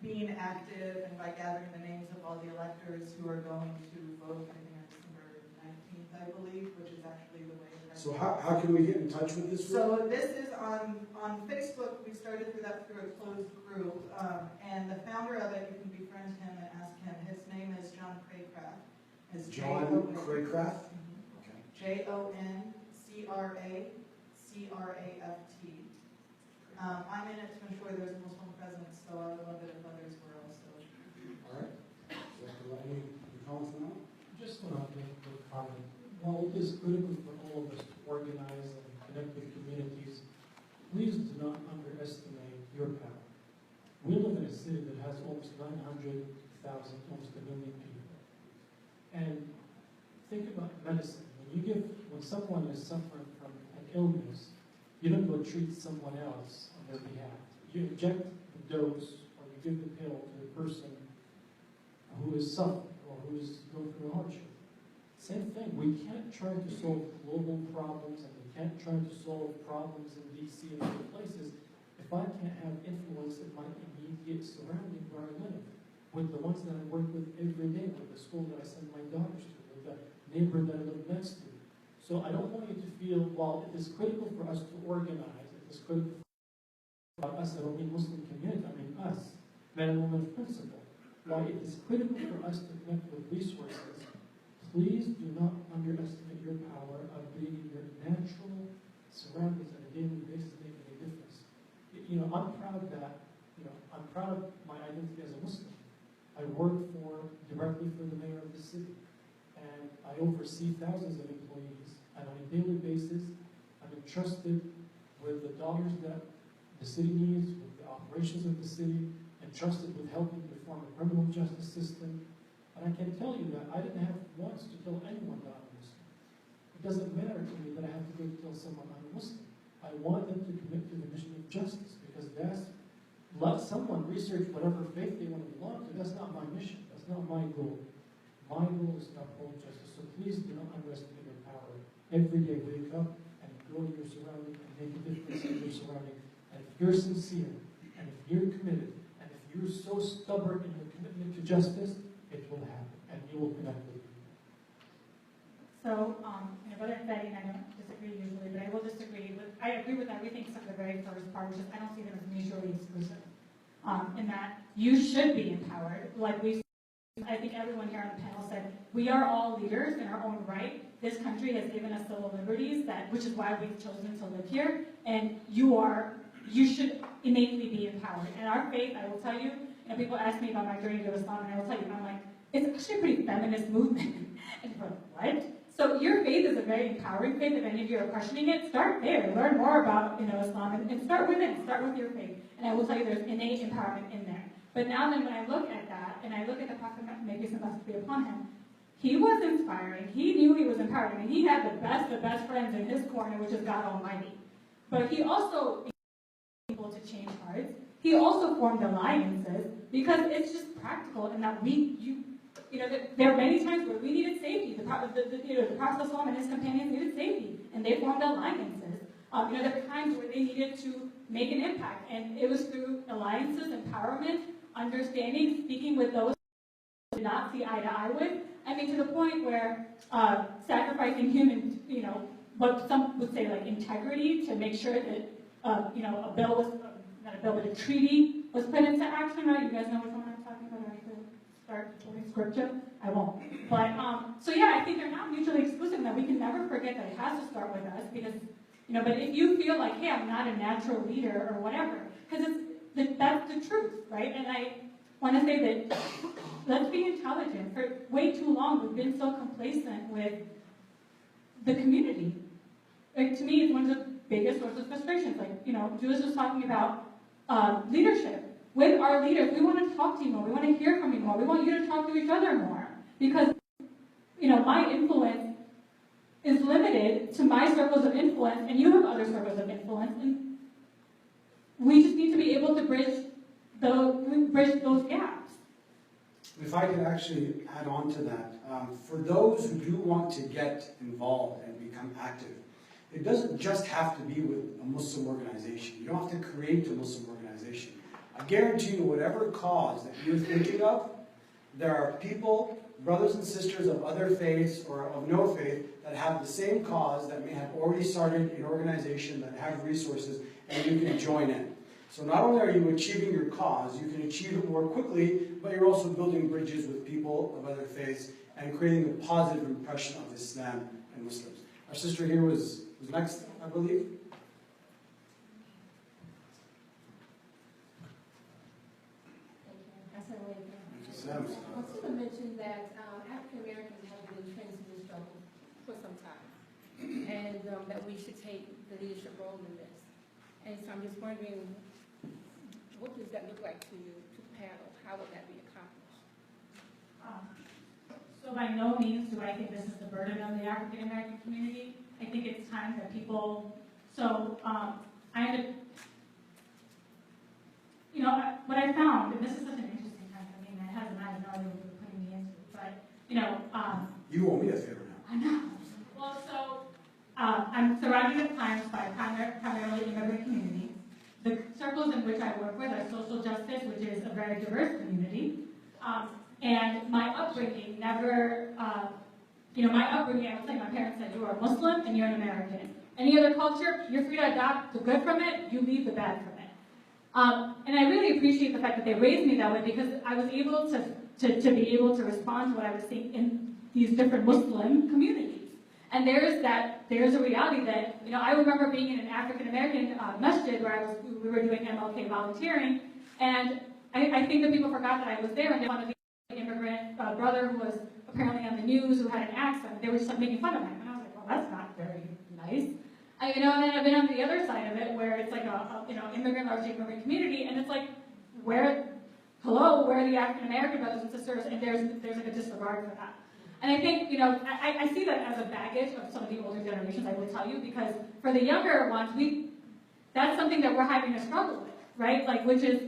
being active, and by gathering the names of all the electors who are going to vote, I think on December 19th, I believe, which is actually the way that So how can we get in touch with this group? So this is on Facebook. We started through a closed group, and the founder of it, you can befriend him and ask him. His name is John Craycraft. John Craycraft? Okay. JONCRACRAFT. I'm in it to ensure there's a Muslim presence, so I would love it if others were also. All right. Any comments on that? Just want to make a quick comment. While it is critical for all of us to organize and connect with communities, please do not underestimate your power. We live in a city that has almost 900,000, almost 1 million people. And think about medicine. When someone is suffering from an illness, you don't go treat someone else on their behalf. You inject the dose or you give the pill to the person who is suffering or who is going through hardship. Same thing. We can't try to solve global problems, and we can't try to solve problems in D.C. and other places if I can't have influence in my immediate surrounding where I live, with the ones that I work with every day, with the school that I send my daughters to, with the neighbor that I live next to. So I don't want you to feel, while it is critical for us to organize, it is critical for us, I don't mean Muslim community, I mean us, men and women of principle. While it is critical for us to connect with resources, please do not underestimate your power of being in your natural surroundings on a daily basis, making a difference. You know, I'm proud of my identity as a Muslim. I work directly for the mayor of the city, and I oversee thousands of employees, and on a daily basis, I'm entrusted with the dollars that the city needs, with the operations of the city, entrusted with helping reform the criminal justice system. And I can tell you that I didn't have once to tell anyone that I'm Muslim. It doesn't matter to me that I have to go tell someone I'm a Muslim. I want them to commit to the mission of justice, because let someone research whatever faith they want to belong to. That's not my mission. That's not my goal. My goal is to uphold justice. So please do not underestimate your power. Every day wake up and go to your surrounding and make a difference in your surrounding. And if you're sincere, and if you're committed, and if you're so stubborn in your commitment to justice, it will happen, and you will connect with people. So, Brother Betty and I don't disagree usually, but I will disagree with, I agree with everything except the very first part, which is I don't see them as mutually exclusive. In that you should be empowered. Like I think everyone here on the panel said, we are all leaders in our own right. This country has given us civil liberties, which is why we've chosen to live here, and you should innately be empowered. And our faith, I will tell you, and people ask me about my journey to Islam, and I will tell you, I'm like, it's actually a pretty feminist movement. And you're like, what? So your faith is a very empowering faith. If any of you are questioning it, start there. Learn more about Islam, and start with it. Start with your faith. And I will tell you, there's innate empowerment in there. But now then when I look at that, and I look at the proclamation must be upon him, he was inspiring, he knew he was empowering, and he had the best friends in his corner, which is God Almighty. But he also able to change hearts. He also formed alliances because it's just practical, and that there are many times where we needed safety. The Prophet and his companions needed safety, and they formed alliances. There were times where they needed to make an impact, and it was through alliances, empowerment, understanding, speaking with those who did not see eye to eye with. I mean, to the point where sacrificing human, what some would say like integrity to make sure that a bill was not a bill, but a treaty was put into action. Right? You guys know which one I'm talking about. I could start quoting scripture. I won't. But so yeah, I think they're not mutually exclusive. That we can never forget that it has to start with us because. But if you feel like, hey, I'm not a natural leader or whatever, because that's the truth, right? And I want to say that let's be intelligent. For way too long, we've been so complacent with the community. Like, to me, it's one of the biggest sources of frustrations. Like, Jules was talking about leadership. With our leaders, we want to talk to you more. We want to hear from you more. We want you to talk to each other more. Because, my influence is limited to my circles of influence, and you have other circles of influence, and we just need to be able to bridge those gaps. If I could actually add on to that, for those who do want to get involved and become active, it doesn't just have to be with a Muslim organization. You don't have to create a Muslim organization. I guarantee you, whatever cause that you're thinking of, there are people, brothers and sisters of other faiths or of no faith, that have the same cause, that may have already started an organization, that have resources, and you can join in. So not only are you achieving your cause, you can achieve it more quickly, but you're also building bridges with people of other faiths and creating a positive impression of Islam and Muslims. Our sister here was next, I believe. I want to mention that African Americans have been entrenched in this struggle for some time, and that we should take the leadership role in this. And so I'm just wondering, what does that look like to you, to the panel? How would that be accomplished? So by no means do I think this is the burden of the African American community. I think it's time that people. So what I found, and this is such an interesting time for me, and I have no idea what you're putting me into, but you owe me a favor now. I know. Well, so I'm surrounded at times by primarily immigrant communities. The circles in which I work with are social justice, which is a very diverse community. And my upbringing never, I was saying, my parents said, you are a Muslim and you're an American. Any other culture, you're free to adopt the good from it, you leave the bad from it. And I really appreciate the fact that they raised me that way because I was able to be able to respond to what I was seeing in these different Muslim communities. And there's a reality that, I remember being in an African American masjid where we were doing MLK volunteering, and I think that people forgot that I was there, and they wanted the immigrant brother who was apparently on the news who had an accent. They were just making fun of him, and I was like, well, that's not very nice. And then I've been on the other side of it where it's like largely immigrant community, and it's like, where are the African American brothers and sisters? And there's like a disregard for that. And I think, I see that as a baggage of some of the older generations, I will tell you, because for the younger ones, that's something that we're having to struggle with, right? Like, which is,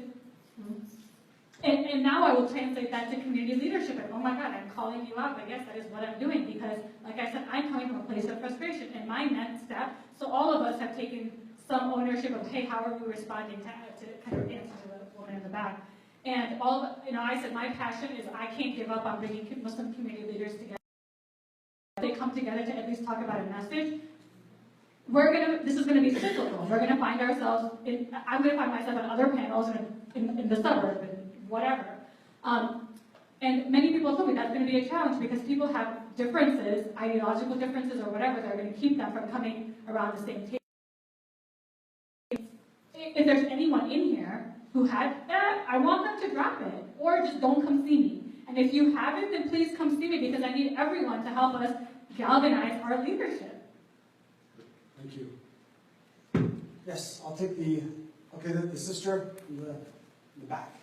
and now I will translate that to community leadership. And oh my God, I'm calling you out, but yes, that is what I'm doing, because, like I said, I'm coming from a place of frustration. And my next step, so all of us have taken some ownership of, hey, how are we responding to kind of answer to the woman in the back. And I said my passion is I can't give up on bringing Muslim community leaders together. They come together to at least talk about a message. This is gonna be cyclical. We're gonna find ourselves I'm gonna find myself on other panels in the suburb and whatever. And many people told me that's gonna be a challenge because people have differences, ideological differences or whatever, that are gonna keep them from coming around the same table. If there's anyone in here who had that, I want them to drop it, or just don't come see me. And if you haven't, then please come see me, because I need everyone to help us galvanize our leadership. Thank you. Yes, I'll take the sister in the back.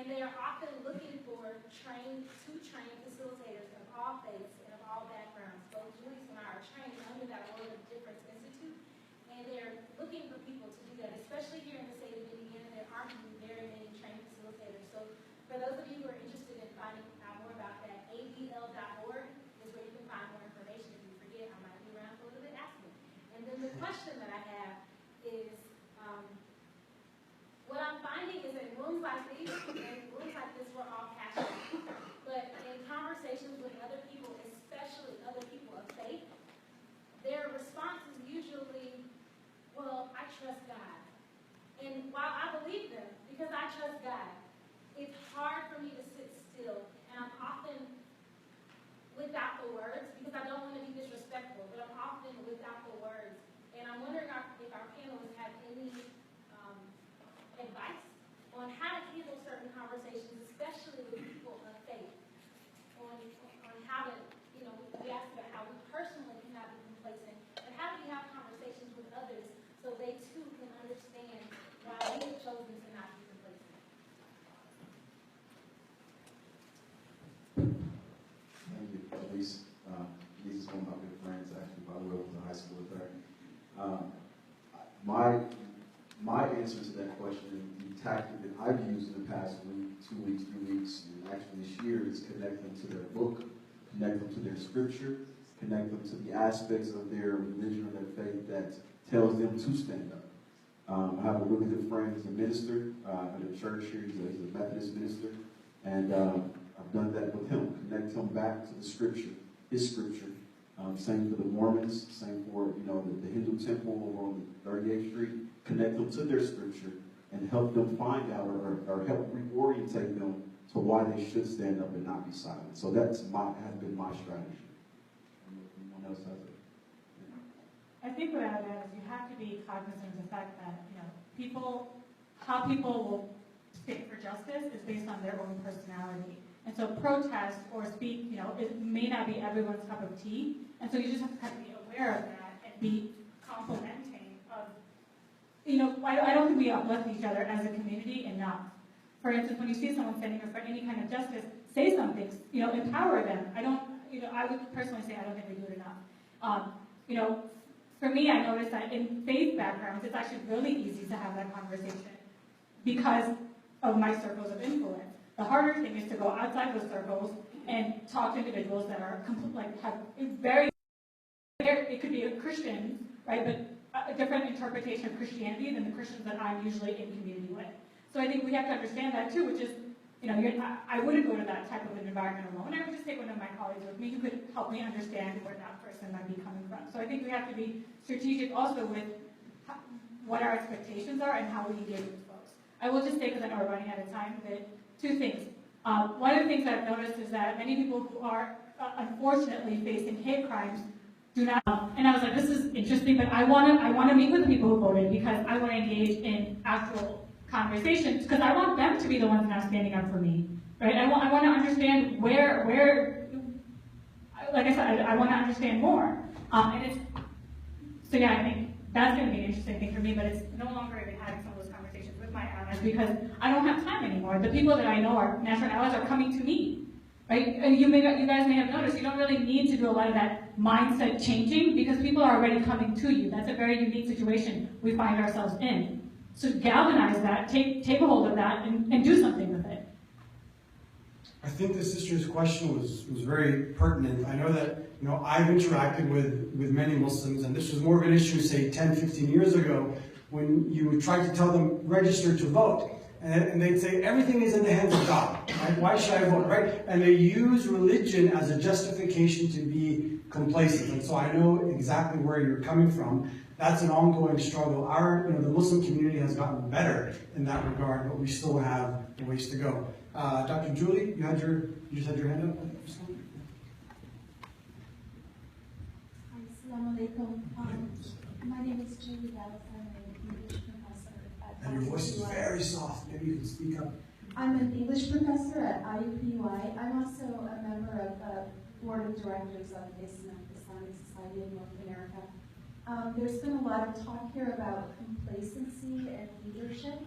And they are often looking for trained facilitators of all faiths and of all backgrounds. Both Julius and I are trained under that World of Difference Institute, and they're looking for people to do that, especially here in the state of Indiana. There aren't very many trained facilitators. So for those of you who are interested in finding out more about that, abl.org is where you can find more information. If you forget, I might be around for a little bit, ask me. And then the question that I have is, what I'm finding is that in rooms like these, and rooms like this, we're all passionate. But in conversations with other people, especially other people of faith, their response is usually, well, I trust God. And while I believe them, because I trust God, it's hard for me to sit still. And I'm often without the words, because I don't want to be disrespectful, but I'm often without the words. And I'm wondering if our panelists have any advice on how to handle certain conversations, especially with people of faith, on how to, we asked about how we personally cannot be complacent, but how do we have conversations with others so they too can understand why we have chosen to not be complacent. Thank you, Elise. Elise is one of my good friends, actually, by the way, I was in high school with her. My answer to that question, the tactic that I've used in the past week, 2 weeks, 3 weeks, and actually this year, is connect them to their book, connect them to their scripture, connect them to the aspects of their religion or their faith that tells them to stand up. I have a really good friend, he's a minister at a church here, he's a Methodist minister, and I've done that with him, connect him back to the scripture, his scripture. Same for the Mormons, same for the Hindu temple over on 38th Street. Connect them to their scripture and help them find out or help reorientate them to why they should stand up and not be silent. So has been my strategy. Anyone else has it? I think what I would add is you have to be cognizant of the fact that how people will stand for justice is based on their own personality. And so protest or speak, it may not be everyone's cup of tea. And so you just have to kind of be aware of that and be complimenting of, I don't think we uplift each other as a community enough. For instance, when you see someone standing up for any kind of justice, say something, empower them. I would personally say I don't think we do it enough. For me, I noticed that in faith backgrounds, it's actually really easy to have that conversation because of my circles of influence. The harder thing is to go outside those circles and talk to individuals that are have it could be a Christian, right, but a different interpretation of Christianity than the Christians that I'm usually in community with. So I think we have to understand that too, which is, I wouldn't go to that type of an environment alone. I would just take one of my colleagues with me who could help me understand where that person might be coming from. So I think we have to be strategic also with what our expectations are and how we engage with folks. I will just say, because I know we're running out of time, that two things. One of the things I've noticed is that many people who are unfortunately facing hate crimes do not. And I was like, this is interesting, but I want to meet with the people who voted because I want to engage in actual conversations because I want them to be the ones now standing up for me, right? I want to understand where. Like I said, I want to understand more. I think that's going to be an interesting thing for me, but it's no longer even having some of those conversations with my allies because I don't have time anymore. The people that I know are national allies are coming to me, right? And you guys may have noticed you don't really need to do a lot of that mindset changing because people are already coming to you. That's a very unique situation we find ourselves in. So galvanize that, take a hold of that, and do something with it. I think the sister's question was very pertinent. I know that I've interacted with many Muslims, and this was more of an issue, say, 10, 15 years ago, when you would try to tell them, register to vote. And they'd say, everything is in the hands of God, right? Why should I vote, right? And they use religion as a justification to be complacent. And so I know exactly where you're coming from. That's an ongoing struggle. The Muslim community has gotten better in that regard, but we still have a ways to go. Dr. Julie, you just had your hand up? Assalamu alaikum. My name is Julie Dallas. I'm an English professor at And your voice is very soft. Maybe you can speak up. I'm an English professor at IUPUI. I'm also a member of the board of directors of ISNA, Islamic Society of North America. There's been a lot of talk here about complacency and leadership.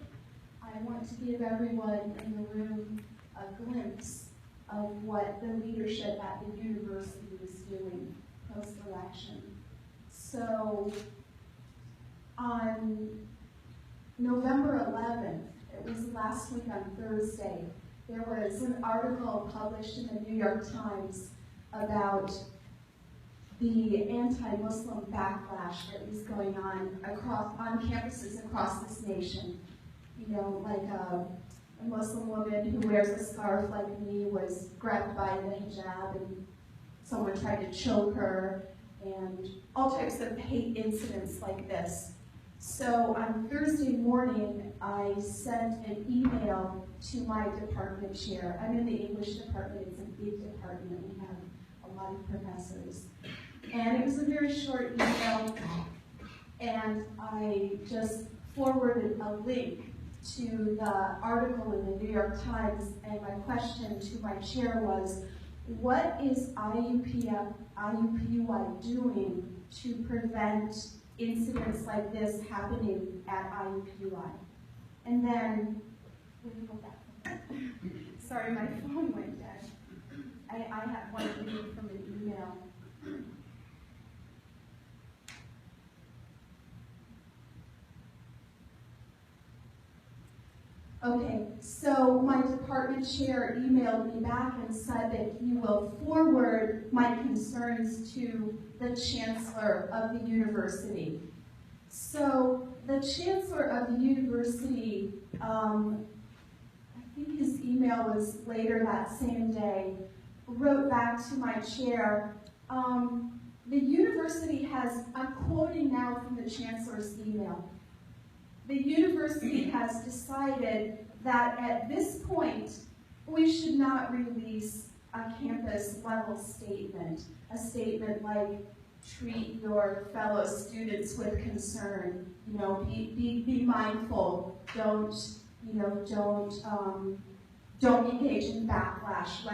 I want to give everyone in the room a glimpse of what the leadership at the university is doing post-election. So on November 11th, it was last week on Thursday, there was an article published in the New York Times about the anti-Muslim backlash that was going on campuses across this nation. You know, like a Muslim woman who wears a scarf like me was grabbed by the hijab and someone tried to choke her, and all types of hate incidents like this. So on Thursday morning, I sent an email to my department chair. I'm in the English department. It's a big department. We have a lot of professors. And it was a very short email, and I just forwarded a link to the article in the New York Times, and my question to my chair was, what is IUPUI doing to prevent incidents like this happening at IUPUI? And then, sorry, my phone went dead. I have one reading from an email. Okay, so my department chair emailed me back and said that he will forward my concerns to the chancellor of the university. So the chancellor of the university, I think his email was later that same day, wrote back to my chair, the university has, I'm quoting now from the chancellor's email, the university has decided that at this point, we should not release a campus level statement, a statement like treat your fellow students with concern, you know, be mindful, don't engage in backlash,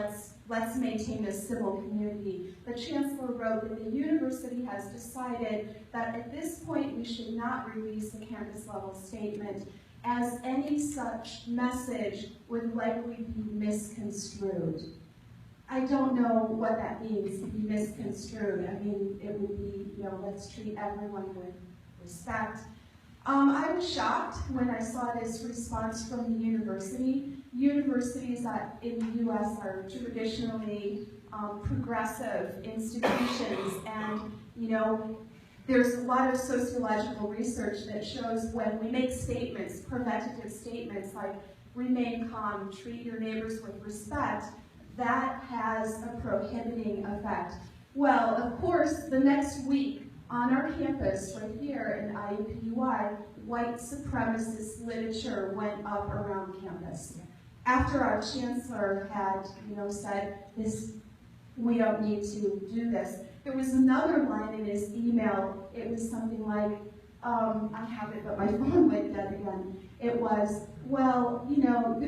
let's maintain a civil community. The chancellor wrote that the university has decided that at this point we should not release a campus level statement, as any such message would likely be misconstrued. I don't know what that means, to be misconstrued. I mean, it would be, you know, let's treat everyone with respect. I was shocked when I saw this response from the university. Universities in the U.S. are traditionally progressive institutions, and, you know, there's a lot of sociological research that shows when we make statements, preventative statements like remain calm, treat your neighbors with respect, that has a prohibiting effect. Well, of course, the next week on our campus right here in IUPUI, white supremacist literature went up around campus. After our chancellor had, you know, said this, we don't need to do this, there was another line in his email. It was something like, I have it, but my phone went dead again. It was, well, you know,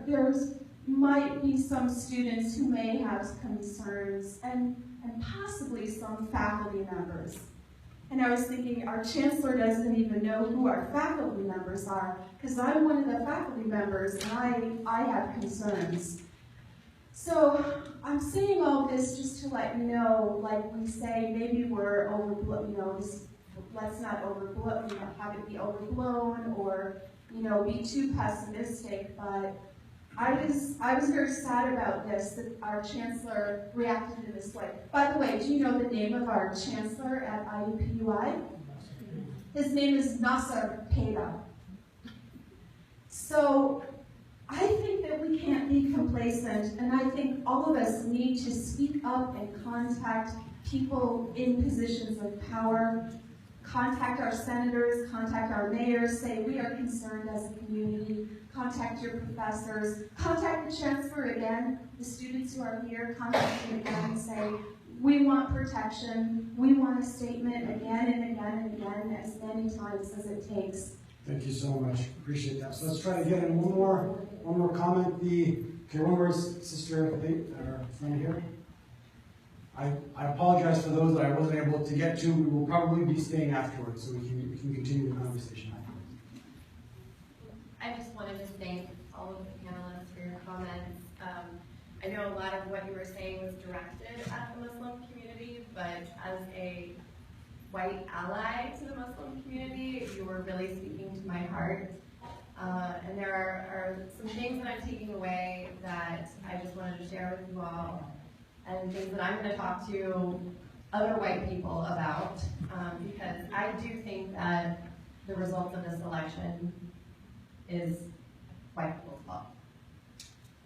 there's might be some students who may have concerns, and possibly some faculty members. And I was thinking, our chancellor doesn't even know who our faculty members are, because I'm one of the faculty members, and I have concerns. So I'm saying all this just to let you know, like we say, maybe we're overblown, you know, let's not overblow, you know, have it be overblown or, you know, be too pessimistic, but I was very sad about this, that our chancellor reacted in this way. By the way, do you know the name of our chancellor at IUPUI? His name is Nasser Peda. So I think that we can't be complacent, and I think all of us need to speak up and contact people in positions of power, contact our senators, contact our mayors, say we are concerned as a community, contact your professors, contact the chancellor again, the students who are here, contact them again and say, we want protection, we want a statement again and again and again, as many times as it takes. Thank you so much, appreciate that. So let's try to get in one more comment. One more sister, I think, our friend here. I apologize for those that I wasn't able to get to. We will probably be staying afterwards, so we can continue the conversation afterwards. I just wanted to all of the panelists for your comments. I know a lot of what you were saying was directed at the Muslim community, but as a white ally to the Muslim community, you were really speaking to my heart. And there are some things that I'm taking away that I just wanted to share with you all, and things that I'm going to talk to other white people about, because I do think that the results of this election is white people's fault.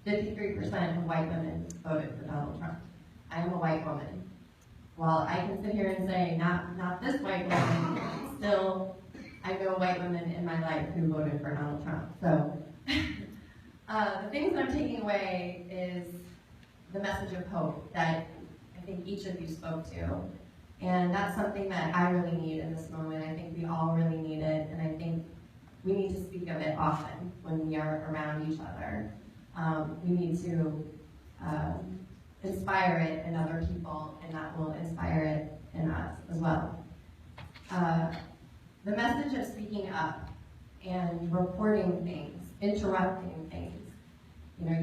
53% of white women voted for Donald Trump. I am a white woman. While I can sit here and say, not this white woman, still, I know white women in my life who voted for Donald Trump. So, the things that I'm taking away is the message of hope that I think each of you spoke to. And that's something that I really need in this moment. I think we all really need it, and I think we need to speak of it often when we are around each other. We need to inspire it in other people, and that will inspire it in us as well. The message of speaking up and reporting things, interrupting things. You know,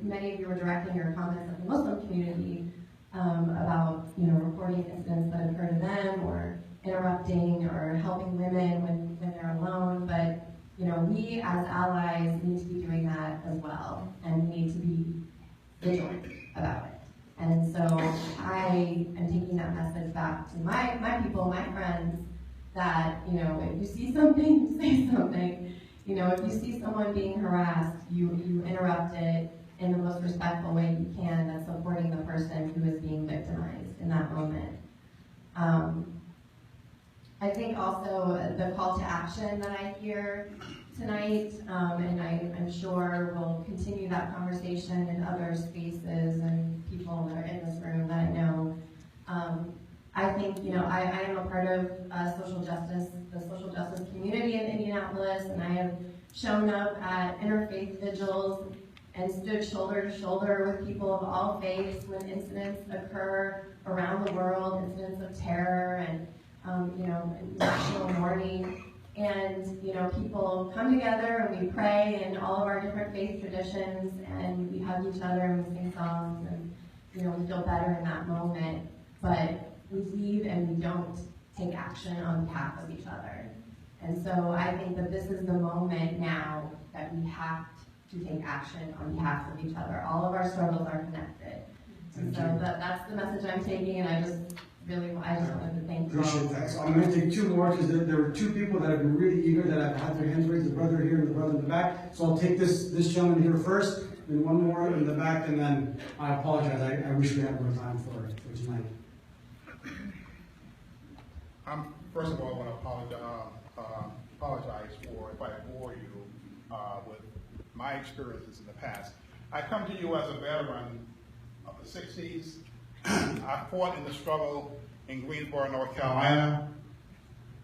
many of you were directing your comments at the Muslim community about, reporting incidents that occur to them, or interrupting or helping women when they're alone. But, we as allies need to be doing that as well, and we need to be vigilant about it. And so I am taking that message back to my people, my friends, that, if you see something, say something. If you see someone being harassed, you interrupt it in the most respectful way you can, that's supporting the person who is being victimized in that moment. I think also the call to action that I hear tonight, and I'm sure we'll continue that conversation in other spaces and people that are in this room that I know. I think, I am a part of the social justice community in Indianapolis, and I have shown up at interfaith vigils and stood shoulder to shoulder with people of all faiths when incidents occur around the world, incidents of terror and, national mourning. And, people come together and we pray in all of our different faith traditions, and we hug each other and we sing songs, and, we feel better in that moment. But we leave and we don't take action on behalf of each other. And so I think that this is the moment now that we have to take action on behalf of each other. All of our struggles are connected. And so that's the message I'm taking, and I just wanted to thank you all. Appreciate that. So I'm going to take two more, because there were two people that have been really eager that have had their hands raised, the brother here and the brother in the back. So I'll take this gentleman here first, then one more in the back, and then I apologize. I wish we had more time for tonight. First of all, I want to apologize for if I bore you with my experiences in the past. I come to you as a veteran of the 60s. I fought in the struggle in Greensboro, North Carolina.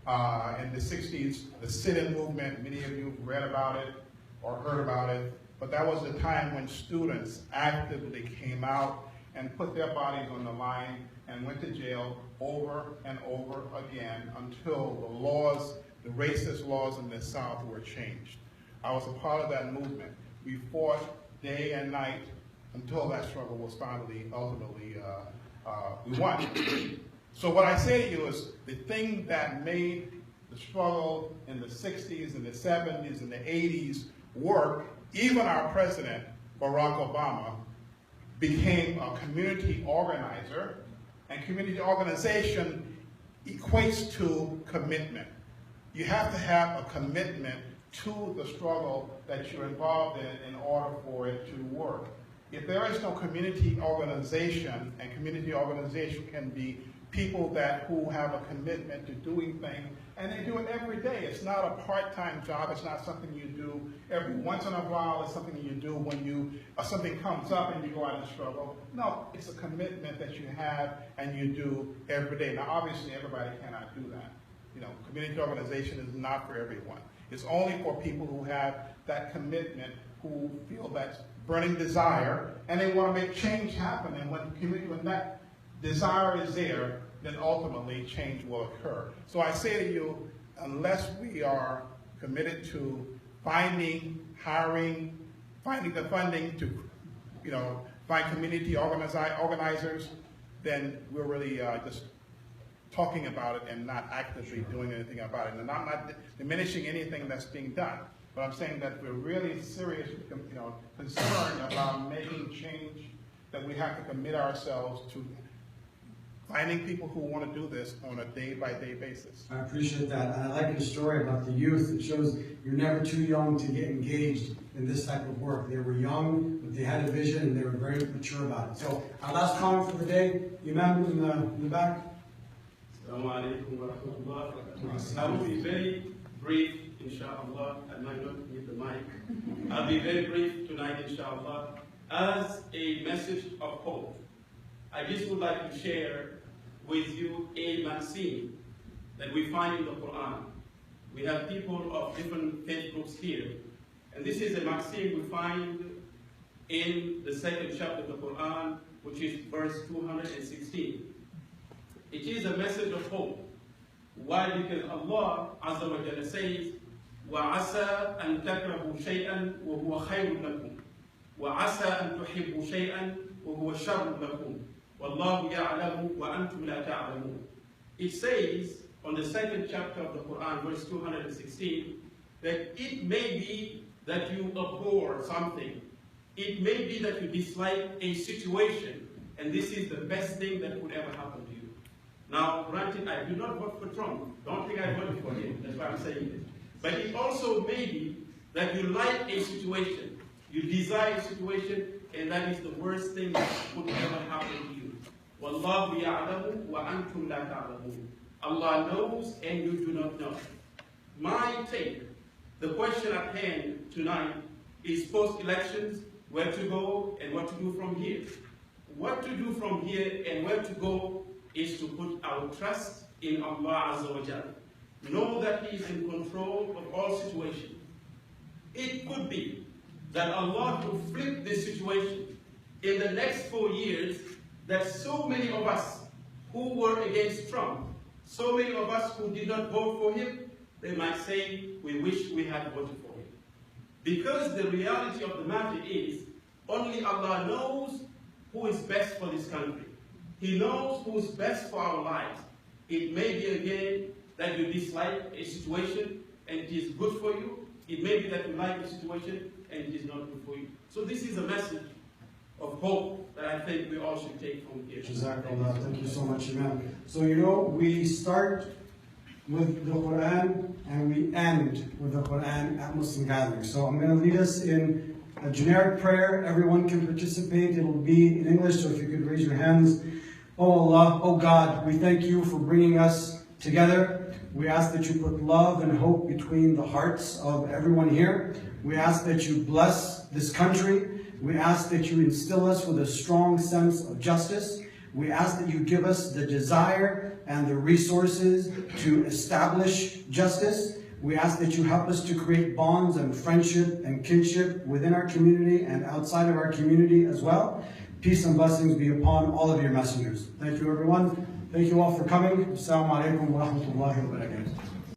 In the 60s, the sit-in movement, many of you read about it or heard about it, but that was the time when students actively came out and put their bodies on the line and went to jail over and over again until the laws, the racist laws in the South were changed. I was a part of that movement. We fought day and night until that struggle was finally, ultimately, we won. So what I say to you is the thing that made the struggle in the 60s and the 70s and the 80s work, even our president, Barack Obama, became a community organizer, and community organization equates to commitment. You have to have a commitment to the struggle that you're involved in order for it to work. If there is no community organization, and community organization can be people who have a commitment to doing things, and they do it every day. It's not a part-time job. It's not something you do every once in a while. It's something you do when something comes up and you go out and struggle. No, it's a commitment that you have and you do every day. Now, obviously, everybody cannot do that. Community organization is not for everyone. It's only for people who have that commitment, who feel that burning desire, and they want to make change happen. And when that desire is there, then ultimately change will occur. So I say to you, unless we are committed to finding, hiring, finding the funding to, find community organizers, then we're really just talking about it and not actively doing anything about it. And I'm not diminishing anything that's being done, but I'm saying that we're really serious, concerned about making change, that we have to commit ourselves to finding people who want to do this on a day-by-day basis. I appreciate that, and I like your story about the youth. It shows you're never too young to get engaged in this type of work. They were young, but they had a vision, and they were very mature about it. So, our last comment for the day, Imam in the back. Assalamu alaikum wa rahmatullah. I will be very brief, inshallah. I might not need the mic. I'll be very brief tonight, inshallah. As a message of hope, I just would like to share with you a maxim that we find in the Quran. We have people of different faith groups here. And this is a maxim we find in the second chapter of the Quran, which is verse 216. It is a message of hope. Why? Because Allah Azza wa Jalla says, وَعَسَىٰ أَن تَكْرَهُوا شَيْئًا وَهُوَ خَيْرٌ لَكُمْ وَعَسَىٰ أَن تُحِبُّوا شَيْئًا وَهُوَ شَرٌ لَكُمْ وَاللَّهُ يَعْلَمُ وَأَنْتُمْ لَا تَعْلَمُونَ. It says on the second chapter of the Quran, verse 216, that it may be that you abhor something. It may be that you dislike a situation, and this is the best thing that could ever happen to you. Now, granted, I do not vote for Trump. Don't think I voted for him. That's why I'm saying this. But it also may be that you like a situation, you desire a situation, and that is the worst thing that could ever happen to you. Wallahu ya'lamu wa antum la ta'lamun. Allah knows and you do not know. My take, the question at hand tonight is post-elections, where to go and what to do from here. What to do from here and where to go is to put our trust in Allah Azza wa Jalla. Know that He is in control of all situations. It could be that Allah will flip this situation in the next 4 years, that so many of us who were against Trump, so many of us who did not vote for him, they might say, we wish we had voted for him. Because the reality of the matter is, only Allah knows who is best for this country. He knows who is best for our lives. It may be again that you dislike a situation and it is good for you. It may be that you like a situation and it is not good for you. So this is a message of hope that I think we all should take from here. Jazakallah. Thank you so much, Imam. So we start with the Quran and we end with the Quran at Muslim gatherings. So I'm going to lead us in a generic prayer. Everyone can participate. It will be in English, so if you could raise your hands. Oh Allah, oh God, we thank you for bringing us together. We ask that you put love and hope between the hearts of everyone here. We ask that you bless this country. We ask that you instill us with a strong sense of justice. We ask that you give us the desire and the resources to establish justice. We ask that you help us to create bonds and friendship and kinship within our community and outside of our community as well. Peace and blessings be upon all of your messengers. Thank you, everyone. Thank you all for coming. Assalamu alaikum wa rahmatullahi wa barakatuh.